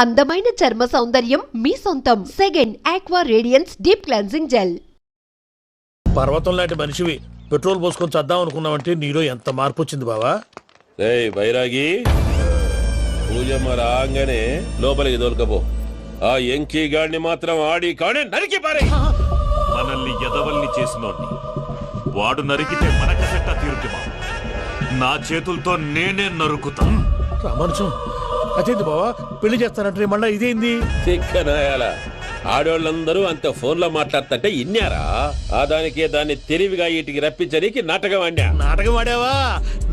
అందమైన చర్మ సౌందర్యం మీ సొంతం. Second aqua radiance deep cleansing gel. పర్వతం లాంటి మనిషివి పెట్రోల్ పోసుకొని చద్దాం అనుకున్నావంటే నీలో ఎంత మార్పు వచ్చింది బావా. బైరాగి పూజమ్మ రాగానే లోపలికి దొరకపో. ఆ ఎంకీ గాడిని మాత్రం ఆడి కాడే నరికి పారే. మనల్ని ఎదవల్ని చేసినోడ్ని వాడు నరికితే మనకసెట్టా తీరుతుమా? నా చేతులతో నేనే నరుకుతా. రామానుజం అదేంది బావా, పెళ్లి చేస్తానంటే మళ్ళా ఇదేంది? తిక్కనాయాల ఆడోళ్ళందరూ అంత ఫోన్ లో మాట్లాడుతుంటే ఇన్నారా? ఆ దాన్ని తెలివిగా వీటికి రప్పించడానికి నాటకం ఆడా. నాటకం ఆడావా?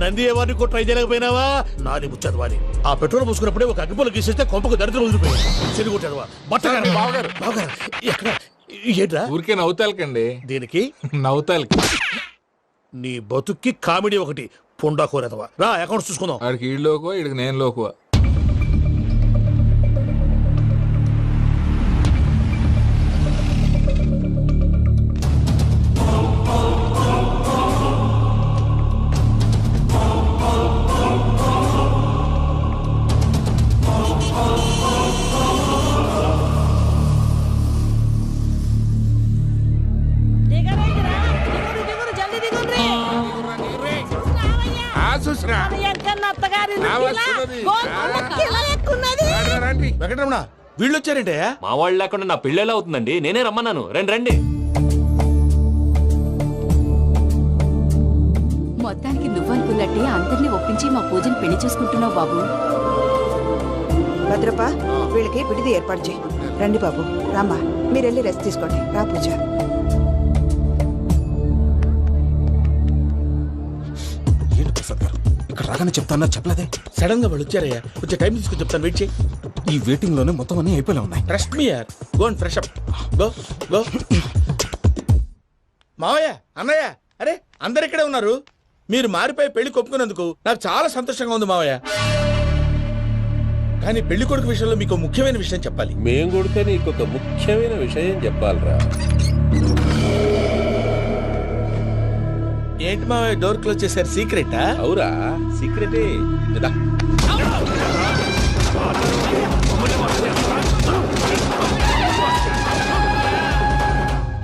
నంది ఎవరిని కూడా ట్రై చేయలేకపోయినావా? నాది ముచ్చదు వాడి. ఆ పెట్రోల్ పోసుకున్నప్పుడే ఒక అగ్గిపోలు గీసేస్తే కొంపకు దరిద్రం వదిలిపోయాడు. చెరుగుంటాడువా బట్టగారు బావగారు బావగారు ఎక్కడ ఏంట్రా? ఊరికే నవ్వుతాలకండి. దీనికి నవ్వుతాలకి నీ బతుక్కి కామెడీ ఒకటి పుండా కోరేదవా. రా అకౌంట్స్ చూసుకుందాం. ఆడికి ఈడు లోకువా, ఈడికి నేను లోకువా. వెంకటరమణ వీళ్ళు వచ్చారంటే మా వాళ్ళు లేకుండా నా పెళ్ళేలా అవుతుందండి? నేనే రమ్మన్నాను. రండి రండి. మొత్తానికి నువ్వనుకున్నట్టే అందరినీ ఒప్పించి మా పూజను పెళ్లి చేసుకుంటున్నావు బాబు. భద్రప్ప వీళ్ళకి విడిది ఏర్పాటు చేయి. రండి బాబు, రామ్మా మీరు వెళ్ళి రెస్ట్ తీసుకోండి. రా పూజ. ఇక్కడ రాగానే చెప్తాను చెప్పలేదే. సడన్ గా వాళ్ళు వచ్చారయ్యా, కొంచెం టైం తీసుకొని చెప్తాను. వెయిట్ చేయి. ఈ వెయిటింగ్ లోనే మొత్తం అన్ని అయిపోయినా ఉన్నాయి. ట్రస్ట్ మీ యార్. Go and fresh up. Go go. మావయ్య అన్నయ్య, అరే అందరు ఇక్కడే ఉన్నారు. మీరు మారిపోయి పెళ్లి కొప్పుకున్నందుకు నాకు చాలా సంతోషంగా ఉంది మావయ్య. కానీ పెళ్లి కొడుకు విషయంలో మీకు ముఖ్యమైన విషయం చెప్పాలి. మేం కొడితే నీకు ఒక ముఖ్యమైన విషయం చెప్పాలరా. ఏంటి మావయ్య డోర్ క్లోజ్ చేశారు? సీక్రెటా? అవురా, సీక్రెటే.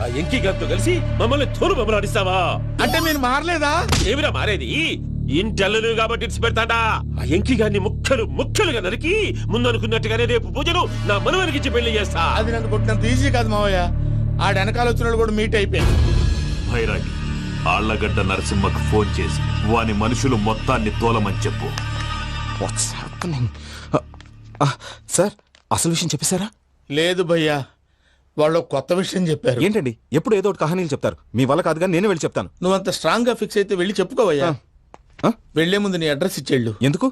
ఆ ఎంకీ గారితో కలిసి మమ్మల్ని తోలు బొమ్మలాడిస్తావా? అంటే మీరు మారలేదా? ఏమిరా మారేది? ఇంటల్లు కాబట్టి ఇడిచి పెడతాడా? ఆ ఎంకీ గారిని ముక్కలుగా నరికి ముందనుకున్నట్టుగానే రేపు పూజను నా మనవనికిచ్చి పెళ్లి చేస్తా. అది నన్ను కొట్టినంత ఈజీ కాదు మావయ్య. ఆ వెనకాల వచ్చిన వాళ్ళు కూడా మీట్ అయిపోయారు. భైరాగి ఆళ్లగడ్డ నరసింహకు ఫోన్ చేసి వాని మనుషులు మొత్తాన్ని తోలమని చెప్పు. సార్ అసలు విషయం చెప్పేశారా? లేదు భయ్యా, వాళ్ళు కొత్త విషయం చెప్పారు. ఏంటండి ఎప్పుడు ఏదో ఒకటి కహానీలు చెప్తారు. మీ వల్ల కాదు కానీ నేనే వెళ్ళి చెప్తాను. నువ్వంత స్ట్రాంగ్ గా ఫిక్స్ అయితే వెళ్ళి చెప్పుకోవయ్యా. వెళ్లే ముందు నీ అడ్రస్ ఇచ్చేళ్ళు. ఎందుకు?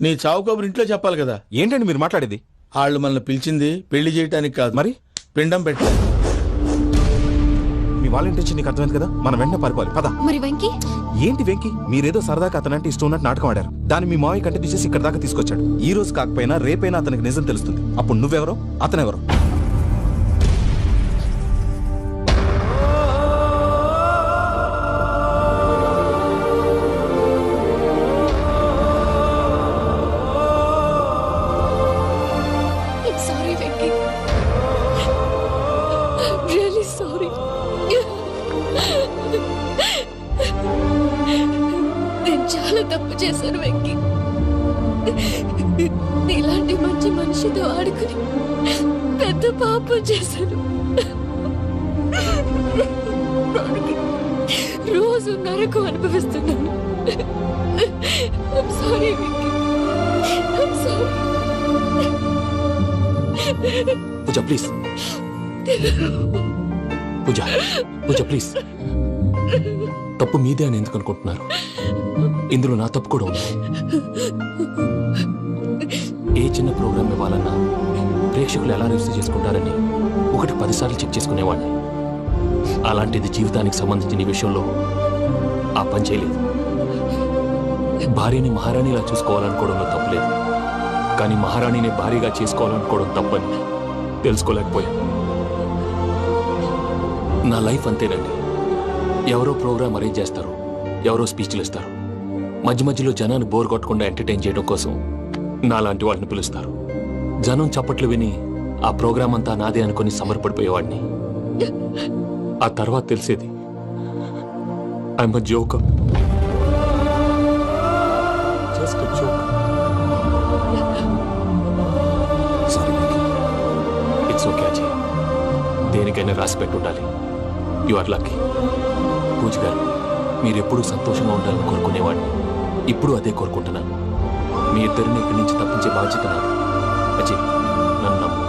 నీ చావు కబురు ఇంట్లో చెప్పాలి కదా. ఏంటండి మీరు మాట్లాడేది? వాళ్ళు మనల్ని పిలిచింది పెళ్లి చేయటానికి కాదు, మరి పిండం పెట్టాలి. మీ వాళ్ళ ఇంటి నీకు అర్థమైంది కదా, మనం వెంటనే పారిపోవాలి. పద. మరి వెంకీ? ఏంటి వెంకీ? మీరేదో సరదాగా అతనంటే ఇష్టం ఉన్నట్టు నాటకం ఆడారు. దాన్ని మీ మావయ్య కంటే తీసేసి ఇక్కడ దాకా తీసుకొచ్చాడు. ఈ రోజు కాకపోయినా రేపైనా అతనికి నిజం తెలుస్తుంది. అప్పుడు నువ్వెవరో అతనెవరో. తప్పు చేశాను వెంకీ. ఇలాంటి మంచి మనిషితో ఆడుకుని పెద్ద పాపం చేశాను. రోజు నరకం అనుభవిస్తున్నాను. Sorry Venky, Pooja please. Pooja please. తప్పు మీదే అని ఎందుకు అనుకుంటున్నారు? ఇందులో నా తప్పు కూడా ఉంది. ఏ చిన్న ప్రోగ్రామ్ ఇవ్వాలన్నా ప్రేక్షకులు ఎలా రిసీవ్ చేసుకుంటారని 1-10 సార్లు చెక్ చేసుకునేవాడిని. అలాంటిది జీవితానికి సంబంధించిన ఈ విషయంలో ఆ పని చేయలేదు. భార్యని మహారాణిలా చూసుకోవాలనుకోవడంలో తప్పులేదు, కానీ మహారాణిని భార్యగా చేసుకోవాలనుకోవడం తప్పని తెలుసుకోలేకపోయాను. నా లైఫ్ అంతేనండి. ఎవరో ప్రోగ్రామ్ అరేంజ్ చేస్తారు, ఎవరో స్పీచ్లు ఇస్తారు. మధ్య మధ్యలో జనాన్ని బోర్ కొట్టకుండా ఎంటర్టైన్ చేయడం కోసం నాలాంటి వాళ్ళని పిలుస్తారు. జనం చప్పట్లు విని ఆ ప్రోగ్రాం అంతా నాదే అనుకుని సమర్పడిపోయేవాడిని. ఆ తర్వాత తెలిసేది I'm a joker. Just a joker. It's okay Ajay, దేనికైనా రాసి పెట్టుండాలి. You are lucky. పూజ గారు, మీరు ఎప్పుడూ సంతోషంగా ఉండాలని కోరుకునేవాడిని. ఇప్పుడు అదే కోరుకుంటున్నాను. మీ ఇద్దరిని ఇక్కడి నుంచి తప్పించే బాధ్యత నాది. అజయ్, నన్ను నమ్ము.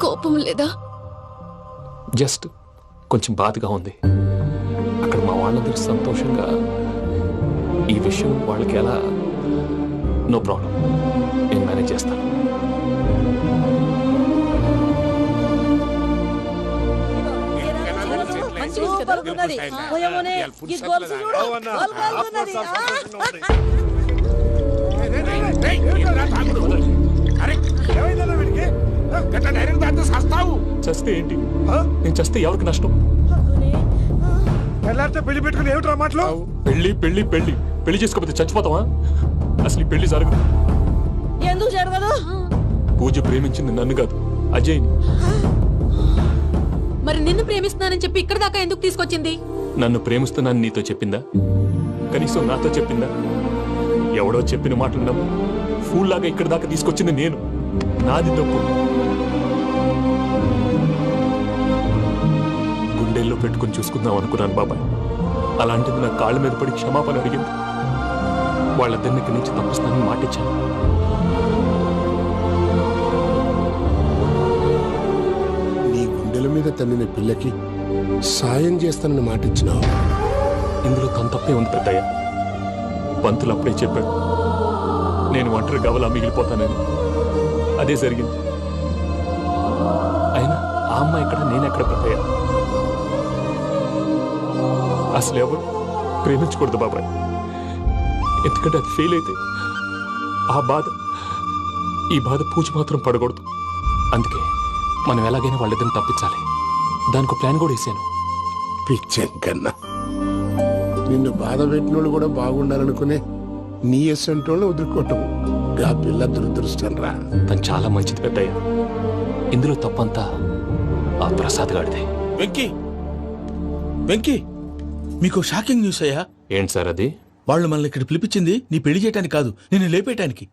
కోపం లేదా? జస్ట్ కొంచెం బాధగా ఉంది. అక్కడ మా వాళ్ళందరూ సంతోషంగా ఈ విషయం వాళ్ళకి ఎలా. నో ప్రాబ్లం, నేను మేనేజ్ చేస్తాను. చస్తే ఏంటి? నేను చస్తే ఎవరికి నష్టం? పెళ్లి పెట్టుకుని ఏమిట్రా మాటలు? పెళ్లి పెళ్లి పెళ్లి పెళ్లి చేసుకోకపోతే చచ్చిపోతావా? అసలు ఈ పెళ్లి జరగదు. ఎందుకు జరగదు? పూజ ప్రేమించింది నన్ను కాదు, అజయ్ని. మరి నిన్ను ప్రేమిస్తున్నానని చెప్పి ఇక్కడ దాకా ఎందుకు తీసుకొచ్చింది? నన్ను ప్రేమిస్తున్నాను నీతో చెప్పిందా? కనీసం నాతో చెప్పిందా? ఎవడో చెప్పిన మాటలు నమ్ము ఫూల్ లాగా ఇక్కడ దాకా తీసుకొచ్చింది నేను. నాది తప్పు. గుండెల్లో పెట్టుకుని చూసుకుందాం అనుకున్నాను బాబాయ్. అలాంటిది నా కాళ్ళ మీద పడి క్షమాపణ అడిగింది. వాళ్ళిద్దరిని ఇక్కడి నుంచి తప్పిస్తానని మాటిచ్చాను. నీ గుండెల మీద తన్నిన పిల్లకి సాయం చేస్తానని మాటిచ్చినావు. ఇందులో తన తప్పే ఉంది పెద్దయ్య. పంతులు అప్పుడే చెప్పాడు నేను ఒంటరి గవలా మిగిలిపోతానని. అదే జరిగింది. అయినా ఆ అమ్మాయి ఎక్కడ, నేనెక్కడ పెద్దయ్య? అసలు ఎవరు ప్రేమించకూడదు బాబాయ్. ఎందుకంటే అది ఫెయిల్ అయితే ఆ బాధ, ఈ బాధ పూజ మాత్రం పడకూడదు. అందుకే మనం ఎలాగైనా వాళ్ళిద్దరిని తప్పించాలి. దానికి ప్లాన్ కూడా వేసాను. పిచ్చంకన్నా నిన్ను బాధ పెట్టినోళ్ళు కూడా బాగుండాలనుకునే నీ ఎస్సంటోళ్ళు వదులుకోవటం ఆ పిల్ల దురదృష్టం రా. తను చాలా మంచిది పెద్దయ్య. ఇందులో తప్పంతా ఆ ప్రసాద్ గాడిదే. వెంకీ, వెంకీ, మీకు షాకింగ్ న్యూస్ అయ్యా. ఏంటి సార్ అది? వాళ్ళు మనల్ని ఇక్కడ పిలిపించింది నీ పెళ్లి చేయడానికి కాదు, నిన్ను లేపేయటానికి.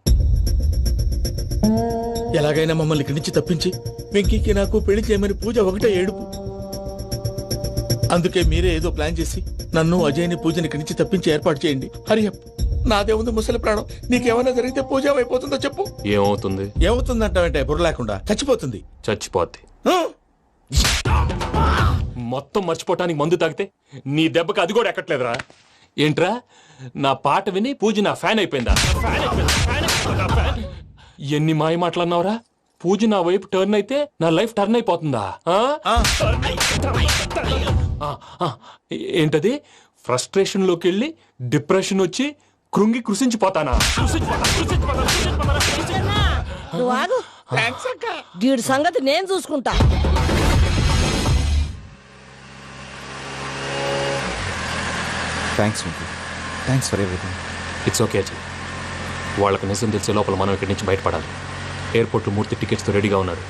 ఎలాగైనా మమ్మల్ని ఇక్కడి నుంచి తప్పించి వెంకీకి నాకు పెళ్లి చేయమని పూజ ఒకటే ఏడుపు. అందుకే మీరే ఏదో ప్లాన్ చేసి నన్ను అజయ్ని పూజని ఇక్కడి నుంచి తప్పించి ఏర్పాటు చేయండి. హరియప్, నాదే ఉంది ముసలి ప్రాణం. నీకేమైనా జరిగితే పూజ అయిపోతుందో చెప్పు. ఏమవుతుంది? ఏమవుతుందంటావంటే బుర్ర లేకుండా చచ్చిపోతుంది. చచ్చిపోద్ది. ఆ? మొత్తం మర్చిపోవటానికి మందు తాగితే నీ దెబ్బకి అది కూడా ఎక్కట్లేదురా. ఏంట్రా, నా పాట విని పూజ నా ఫ్యాన్ అయిపోయిందా? ఎన్ని మాయ మాటలన్నావురా? పూజ నా వైపు టర్న్ అయితే నా లైఫ్ టర్న్ అయిపోతుందా? ఏంటది? ఫ్రస్ట్రేషన్ లోకి వెళ్ళి డిప్రెషన్ వచ్చి కృంగి కృషించిపోతానా? వీడి సంగతి నేను చూసుకుంటా. Thanks Venky, thanks for everything. It's okay Ajay. వాళ్ళకి నిజం తెలిసే లోపల మనం ఇక్కడి నుంచి బయటపడాలి. ఎయిర్పోర్ట్లో మూర్తి టికెట్స్తో రెడీగా ఉన్నాడు.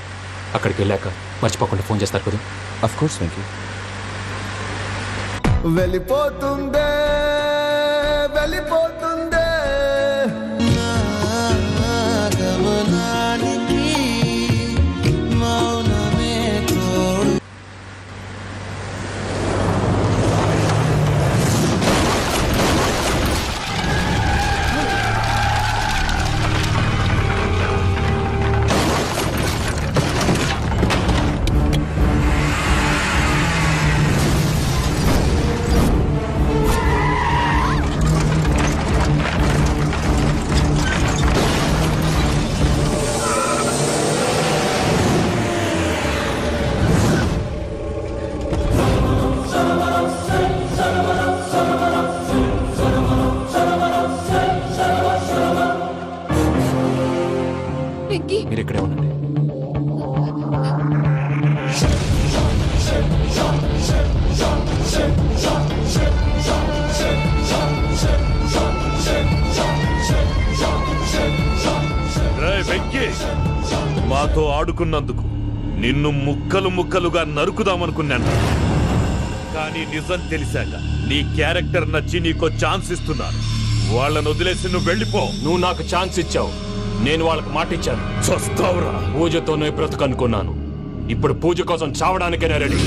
అక్కడికి వెళ్ళాక మర్చిపోకుండా ఫోన్ చేస్తారు కదా. Of course Venky. వెళ్ళిపోతుందే వెళ్ళిపోతుందే మీరు ఇక్కడే ఉండండి. నాతో ఆడుకున్నందుకు నిన్ను ముక్కలు ముక్కలుగా నరుకుదామనుకున్నాను. కానీ నిజం తెలిసాక నీ క్యారెక్టర్ నచ్చి నీకో ఛాన్స్ ఇస్తున్నాను. వాళ్ళను వదిలేసి నువ్వు వెళ్ళిపో. నువ్వు నాకు ఛాన్స్ ఇచ్చావు, నేను వాళ్ళకి మాట ఇచ్చాను. చస్తావురా. పూజతోనే బ్రతుకనుకున్నాను, ఇప్పుడు పూజ కోసం చావడానికైనా రెడీ.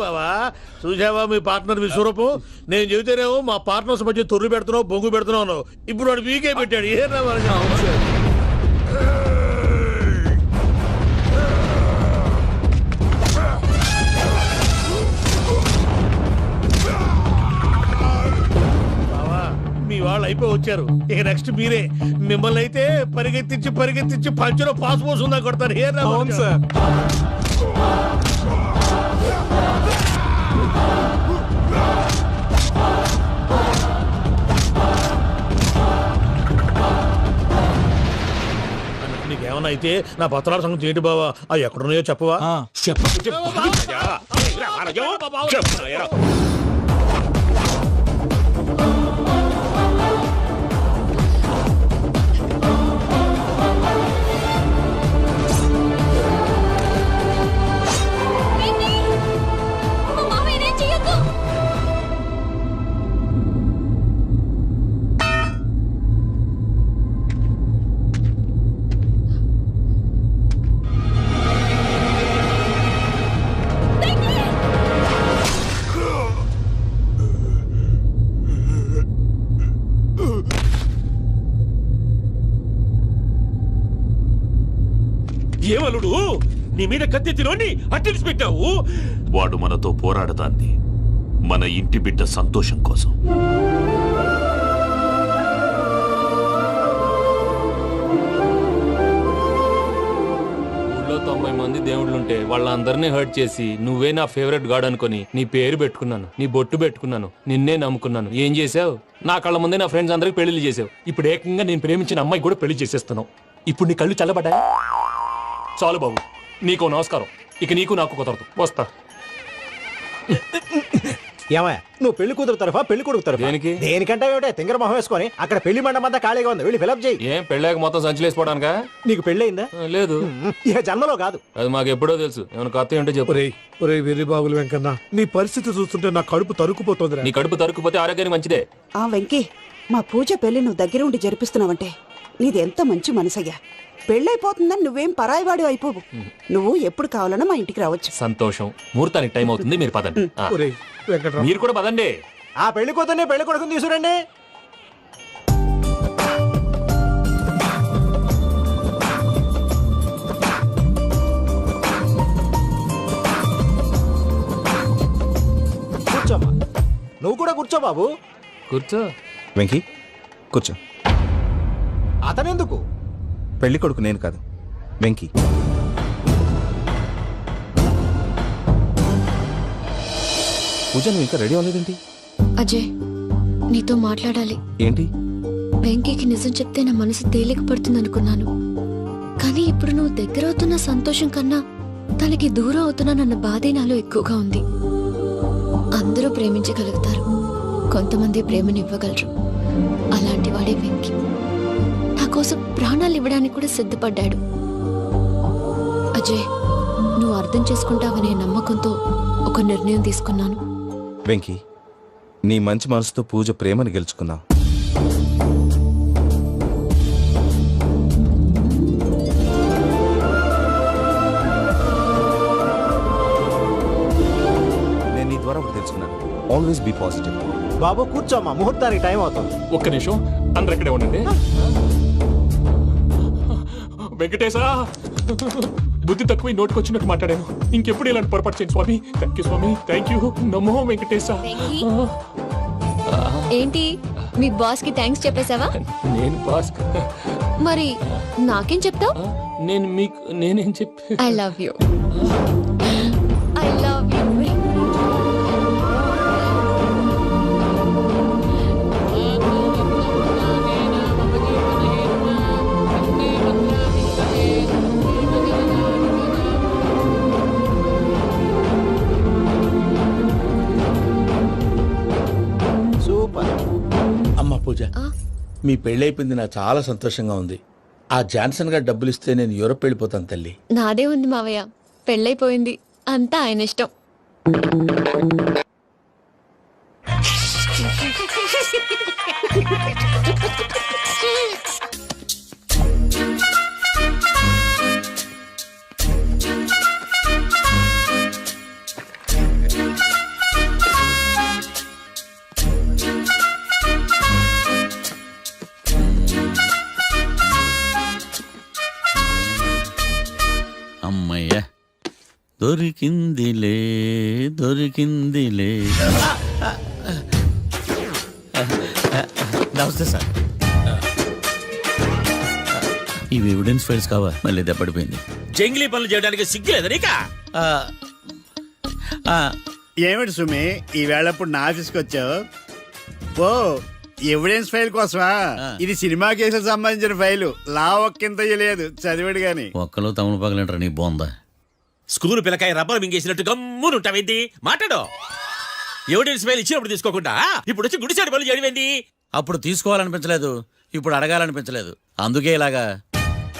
బావా చూసావా మీ పార్ట్నర్ విశ్వరూపం? నేను చెబితేనేమో మా పార్ట్నర్స్ మధ్య తొర్రు పెడుతున్నావు, బొంగు పెడుతున్నావు. ఇప్పుడు వాడు వీకే పెట్టాడు. ఏ బావా మీ వాళ్ళు అయిపోయి వచ్చారు, ఇక నెక్స్ట్ మీరే. మిమ్మల్ని అయితే పరిగెత్తించి పంచులో పాస్ పోసుందా కొడతారు. ఏ సార్ నీకేమన్నా అయితే నా పత్రాల సంగతి ఏంటి బావా? అవి ఎక్కడున్నాయో చెప్పవా? ఏమలుడు నీ మీద కత్తెత్తిలోని అట్టెలిసి పెట్టావు. వాడు మనతో పోరాడతాంది మన ఇంటి బిడ్డ సంతోషం కోసం. ఊళ్ళో 90 మంది దేవుళ్ళుంటే వాళ్ళందరినీ హర్ట్ చేసి నువ్వే నా ఫేవరెట్ గాడ్ అనుకుని నీ పేరు పెట్టుకున్నాను, నీ బొట్టు పెట్టుకున్నాను, నిన్నే నమ్ముకున్నాను. ఏం చేసావు? నా కళ్ళ ముందే నా ఫ్రెండ్స్ అందరికి పెళ్లి చేసావు. ఇప్పుడు ఏకంగా నేను ప్రేమించిన అమ్మాయి కూడా పెళ్లి చేసేస్తున్నావు. ఇప్పుడు నీ కళ్ళు చల్లబడ్డాయి. చాలు బాబు, నీకు నమస్కారం. ఇక నీకు నాకు కుదరదు, వస్తా. ఏమయ్య, నువ్వు పెళ్లి కూతురు తరఫా పెళ్లి కొడుకు తరఫా? దేనికి? దేనికంటే ఏమిటే తింగర మొహం వేసుకొని అక్కడ పెళ్లి మండపం అంతా ఖాళీగా ఉంది, వెళ్ళి ఫిలప్ చేయి. ఏం పెళ్ళాక మొత్తం సంచలేసిపోవడానికా? నీకు పెళ్ళయిందా? లేదు, ఇక జన్మలో కాదు. అది మాకు ఎప్పుడో తెలుసు. ఏమైనా కొత్త ఏంటో చెప్పు. ఒరే వెర్రి బాబులు వెంకన్న, నీ పరిస్థితి చూస్తుంటే నా కడుపు తరుక్కుపోతుంది. నీ కడుపు తరుక్కుపోతే ఆరోగ్యానికి మంచిదే. ఆ వెంకీ, మా పూజ పెళ్లి నువ్వు దగ్గర ఉండి జరిపిస్తున్నావంటే నీది ఎంత మంచి మనసయ్యా. పెళ్ళైపోతుందని నువ్వేం పరాయివాడి అయిపోవు. నువ్వు ఎప్పుడు కావాలన్నా మా ఇంటికి రావచ్చు. సంతోషం. ముహూర్తానికి టైం అవుతుంది, మీరు పదండి. మీరు కూడా పదండి. ఆ పెళ్లి కూతుర్ని పెళ్లి కొడుకుని తీసుకురండి. కూర్చోమ్మా. నువ్వు కూడా కూర్చో బాబు. కూర్చో. వెంకీ కూర్చో. అతనెందుకు? పెళ్లి కొడుకు నేను కాదు, వెంకీ. పూజ నువ్వు ఇంకా రెడీ అవ్వలేదేంటి? అజయ్, నీతో మాట్లాడాలి. ఏంటి? వెంకీకి నిజం చెప్తే నా మనసు తేలిక పడుతుంది అనుకున్నాను. కానీ ఇప్పుడు నువ్వు దగ్గర అవుతున్న సంతోషం కన్నా తనకి దూరం అవుతున్నానన్న బాధే నాలో ఎక్కువగా ఉంది. అందరూ ప్రేమించగలుగుతారు, కొంతమంది ప్రేమనివ్వగలరు. అలాంటి వాడే వెంకీ. నా కోసం ప్రాణాలు ఇవ్వడానికి కూడా సిద్ధపడ్డాడు. అజయ్, నువ్వు అర్థం చేసుకుంటావనే నమ్మకంతో ఒక నిర్ణయం తీసుకున్నాను. వెంకీ, నీ మంచి మనసుతో పూజ ప్రేమను గెలుచుకున్నావు. నేను నీ ద్వారా ఒకటి తెలుసుకున్నాను. Always be positive. బాబు కూర్చోమ్మా, ముహూర్తానికి టైం అవుతుంది. ఒక్క నిమిషం, అందరు ఇక్కడే ఉండండి. వెంకటేశా, బుద్ధి తక్కువ నోటుకొచ్చినట్టు మాట్లాడాను. ఇంకెప్పుడు ఇలాంటి పొరపాటు చేయండి స్వామి. థ్యాంక్ యూ స్వామి, థ్యాంక్ యూ. నమో వెంకటేశా. ఏంటి మీ బాస్ కి థ్యాంక్స్ చెప్పేశావా? నేను బాస్, మరి నాకేం చెప్తావు? నేను మీకు నేనేం చెప్పి I love you. I love you. Super. అమ్మ పూజ, మీ పెళ్ళైపోయింది, నాకు చాలా సంతోషంగా ఉంది. ఆ జాన్సన్ గారు డబ్బులు ఇస్తే నేను యూరోప్ వెళ్ళిపోతాను తల్లి. నాదే ఉంది మావయ్య, పెళ్ళైపోయింది, అంతా ఆయన ఇష్టం. అమ్మయ్య, దొరికిందిలే దొరికిందిలే. నమస్తే సార్. ఇవి ఎవిడెన్స్ ఫైల్స్ కావా? మళ్ళీ దెబ్బడిపోయింది. జంగిలీ పనులు చేయడానికి సిగ్గులేదు నీకా? ఏమిటి సుమి, ఈ వేళప్పుడు నా ఆఫీస్కి వచ్చావు? ఓ, ఎవిడెన్స్ ఫైల్ కోసమా? ఇది సినిమా కేసులకు సంబంధించిన ఫైలు. లా ఒక్కింత లేదు, చదివాడు గాని. ఒక్కలో తమను పగలంటారు నీ బోందా. School పిల్లకాయ rubber మింగేసినట్టు గమ్మునుంటావేంది? మాట్లాడు. ఎవిడెన్స్ ఫైల్ ఇచ్చినప్పుడు తీసుకోకుండా ఇప్పుడు వచ్చి గుడిసాడు పనులు చేయడమేంది? అప్పుడు తీసుకోవాలనిపించలేదు, ఇప్పుడు అడగాలనిపించలేదు, అందుకే ఇలాగా.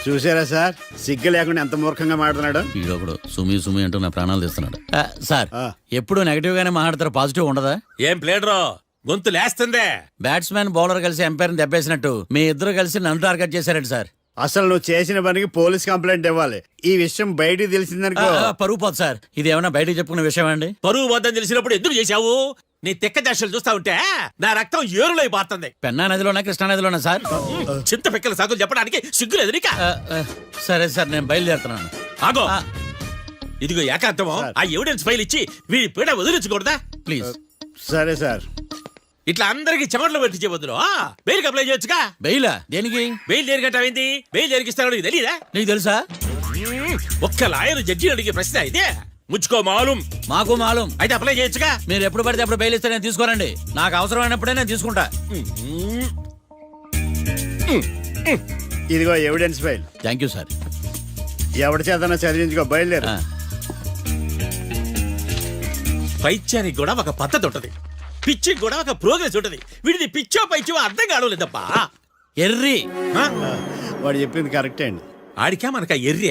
చూసారా సార్, సిగ్గు లేకుండా ఎంత మూర్ఖంగా మాట్లాడుతున్నాడు. ఈడొకడు సుమి సుమి అంటూ నా ప్రాణాలు తీస్తున్నాడు. సార్, ఎప్పుడు నెగటివ్ గానే మాట్లాడతారు, పాజిటివ్ ఉండదా? ఏం ప్లేడరో గొంతు లేస్తుందే. బ్యాట్స్మెన్ బౌలర్ కలిసి ఎంపైర్ని దెబ్బేసినట్టు మీ ఇద్దరు కలిసి నన్ను టార్గెట్ చేశారండి సార్. అసలు నువ్వు చేసిన పనికి పోలీస్ కంప్లైంట్ ఇవ్వాలి. ఈ విషయం బయటికి తెలిసిందనుకో పరువు పోదు సార్. ఇది ఏమైనా బయటకు చెప్పుకున్న విషయం అండి? పరువు వద్దని తెలిసినప్పుడు ఎందుకు చేశావు? నీ తెక్క దశలు చూస్తా ఉంటే నా రక్తం ఏరులో పారుతుంది. పెన్నా నదిలోనా కృష్ణా నదిలోనా సార్? చింత పిక్కల సాగులు చెప్పడానికి సిగ్గులేదు నీకా? సరే సార్, నేను బయలుదేరుతున్నాను. ఆగో, ఇదిగో ఏకాంతమో ఆ ఎవిడెన్స్ ఫైల్ ఇచ్చి వీడి పీడ వదిలించకూడదా? ప్లీజ్. సరే సార్. ఇట్లా అందరికి చెమటలు పెట్టించే బదులు బెయిల్ అప్లై చేయొచ్చుగా. బెయిలా? దేనికి? బెయిల్ దేనికంటావేంది? బెయిల్ దేనికిస్తారో నీకు తెలీదా? నీకు తెలుసా? ఒక్క లాయర్ జడ్జి అడిగే ప్రశ్న అయితే ముచ్చుకో మాలూం. మాకు మాలూం. అయితే అప్లై చేయొచ్చుగా. మీరు ఎప్పుడు పడితే అప్పుడు బెయిల్ ఇస్తే నేను తీసుకోనండి. నాకు అవసరమైనప్పుడే నేను తీసుకుంటా. ఇదిగో evidence file. Thank you sir. ఎవరి చేతనా చదివించుకో, బయలుదేరు. పైత్యానికి కూడా ఒక పద్ధతి ఉంటది, పిచ్చికి కూడా ఒక ప్రోగ్రెస్ ఉంటది. వీడిది పిచ్చో పైచో అర్థం కావలేదప్పా. ఎర్రి. వాడు చెప్పింది కరెక్టే అండి. ఆడికా మనక ఎర్రి.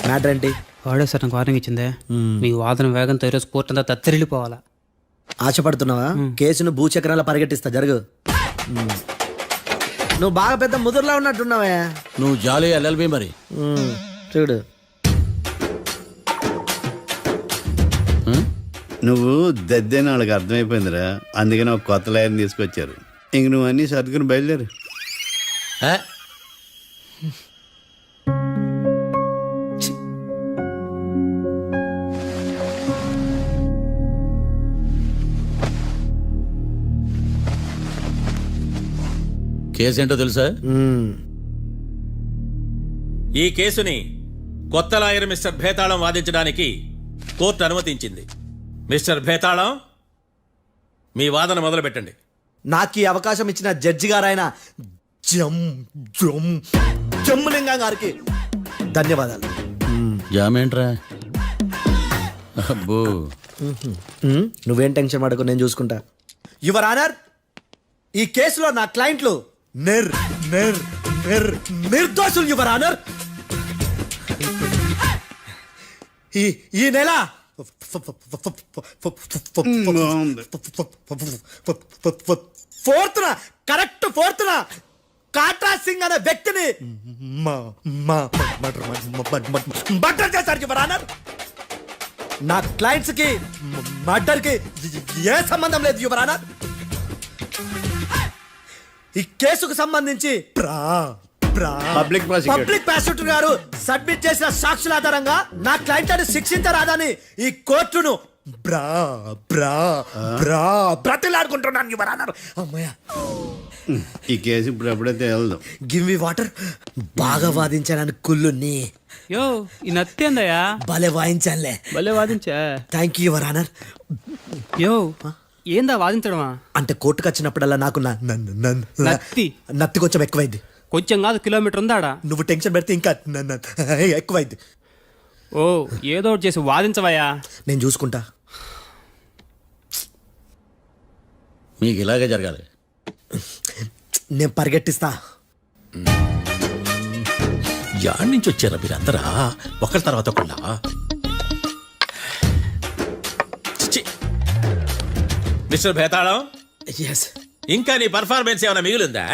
మ్యాటర్ ఏంటి? వాడే సార్ నాకు వార్నింగ్ ఇచ్చిందే. మీ వాదన వేగంతో ఈరోజు కోర్టు అంతా తత్తరిల్లిపోవాలా. ఆశపడుతున్నావా? కేసును భూచక్రాల పరిగెట్టిస్తా, జరుగు. నువ్వు బాగా పెద్ద ముదురులా ఉన్నట్టున్నావే. నువ్వు జాలి ఎల్ఎల్బి మరి. చూడు, నువ్వు దద్దేని వాళ్ళకి అర్థమైపోయిందిరా, అందుకని ఒక కొత్త లాయర్ని తీసుకొచ్చారు. ఇంక నువ్వు అన్నీ సర్దుకుని బయలుదేరు. కేసు ఏంటో తెలుసా? ఈ కేసుని కొత్త లాయర్ మిస్టర్ భేతాళం వాదించడానికి కోర్టు అనుమతించింది. మిస్టర్ భేతాళం, మీ వాదన మొదలు పెట్టండి. నాకు ఈ అవకాశం ఇచ్చిన జడ్జి గారైన జమ్ములింగం గారికి ధన్యవాదాలు. జామేంట్రా? అబ్బో నువ్వేం టెన్షన్ పడకు, నేను చూసుకుంటా. యువర్ ఆనర్, ఈ కేసులో నా క్లయింట్లు నిర్దోషులు యువర్ ఆనర్. ఈ నెల కరెక్ట్ ఫోర్త్న కాట్రా సింగ్ అనే వ్యక్తిని మర్డర్ చేశారు యువర్ ఆనర్. నా క్లయింట్స్ కి మర్డర్ కి ఏ సంబంధం లేదు యువర్ ఆనర్. ఈ కేసుకు సంబంధించి పబ్లిక్ ప్రాసిక్యూటర్ గారు సబ్మిట్ చేసిన సాక్షుల ఆధారంగా నా క్లయింట్ అని శిక్షించరాదని ఈ కోర్టును బ్రతిలాడుకుంటున్నాను యువర్ ఆనర్. అమ్మయ్య, ఈ కేసు ఇప్పుడు ఎప్పుడైతే వెళ్దాం. Give me water. బాగా వాదించానని కుళ్ళుని యో ఈ నత్తేందయ్యా భలే వాయించానులే. భలే వాదించా. Thank you your honour. యో ఏందా వాదించడమా? అంటే కోర్టుకు వచ్చినప్పుడల్లా నాకు నత్తి నత్తి కొంచెం ఎక్కువైంది. కొంచెం కాదు, కిలోమీటర్ ఉందాడా. నువ్వు టెన్షన్ పెడితే ఇంకా ఎక్కువైంది. ఓ ఏదో ఒకటి చేసి వాదించవయ్యా. నేను చూసుకుంటా. మీకు ఇలాగే జరగాలి. నేను పరిగెట్టిస్తా. యాడ్ నుంచి వచ్చారా మీరందరా ఒకరి తర్వాత ఒకళ్ళ? మిస్టర్ భేతాళం, ఎస్ ఇంకా నీ పర్ఫార్మెన్స్ ఏమైనా మిగిలిందా?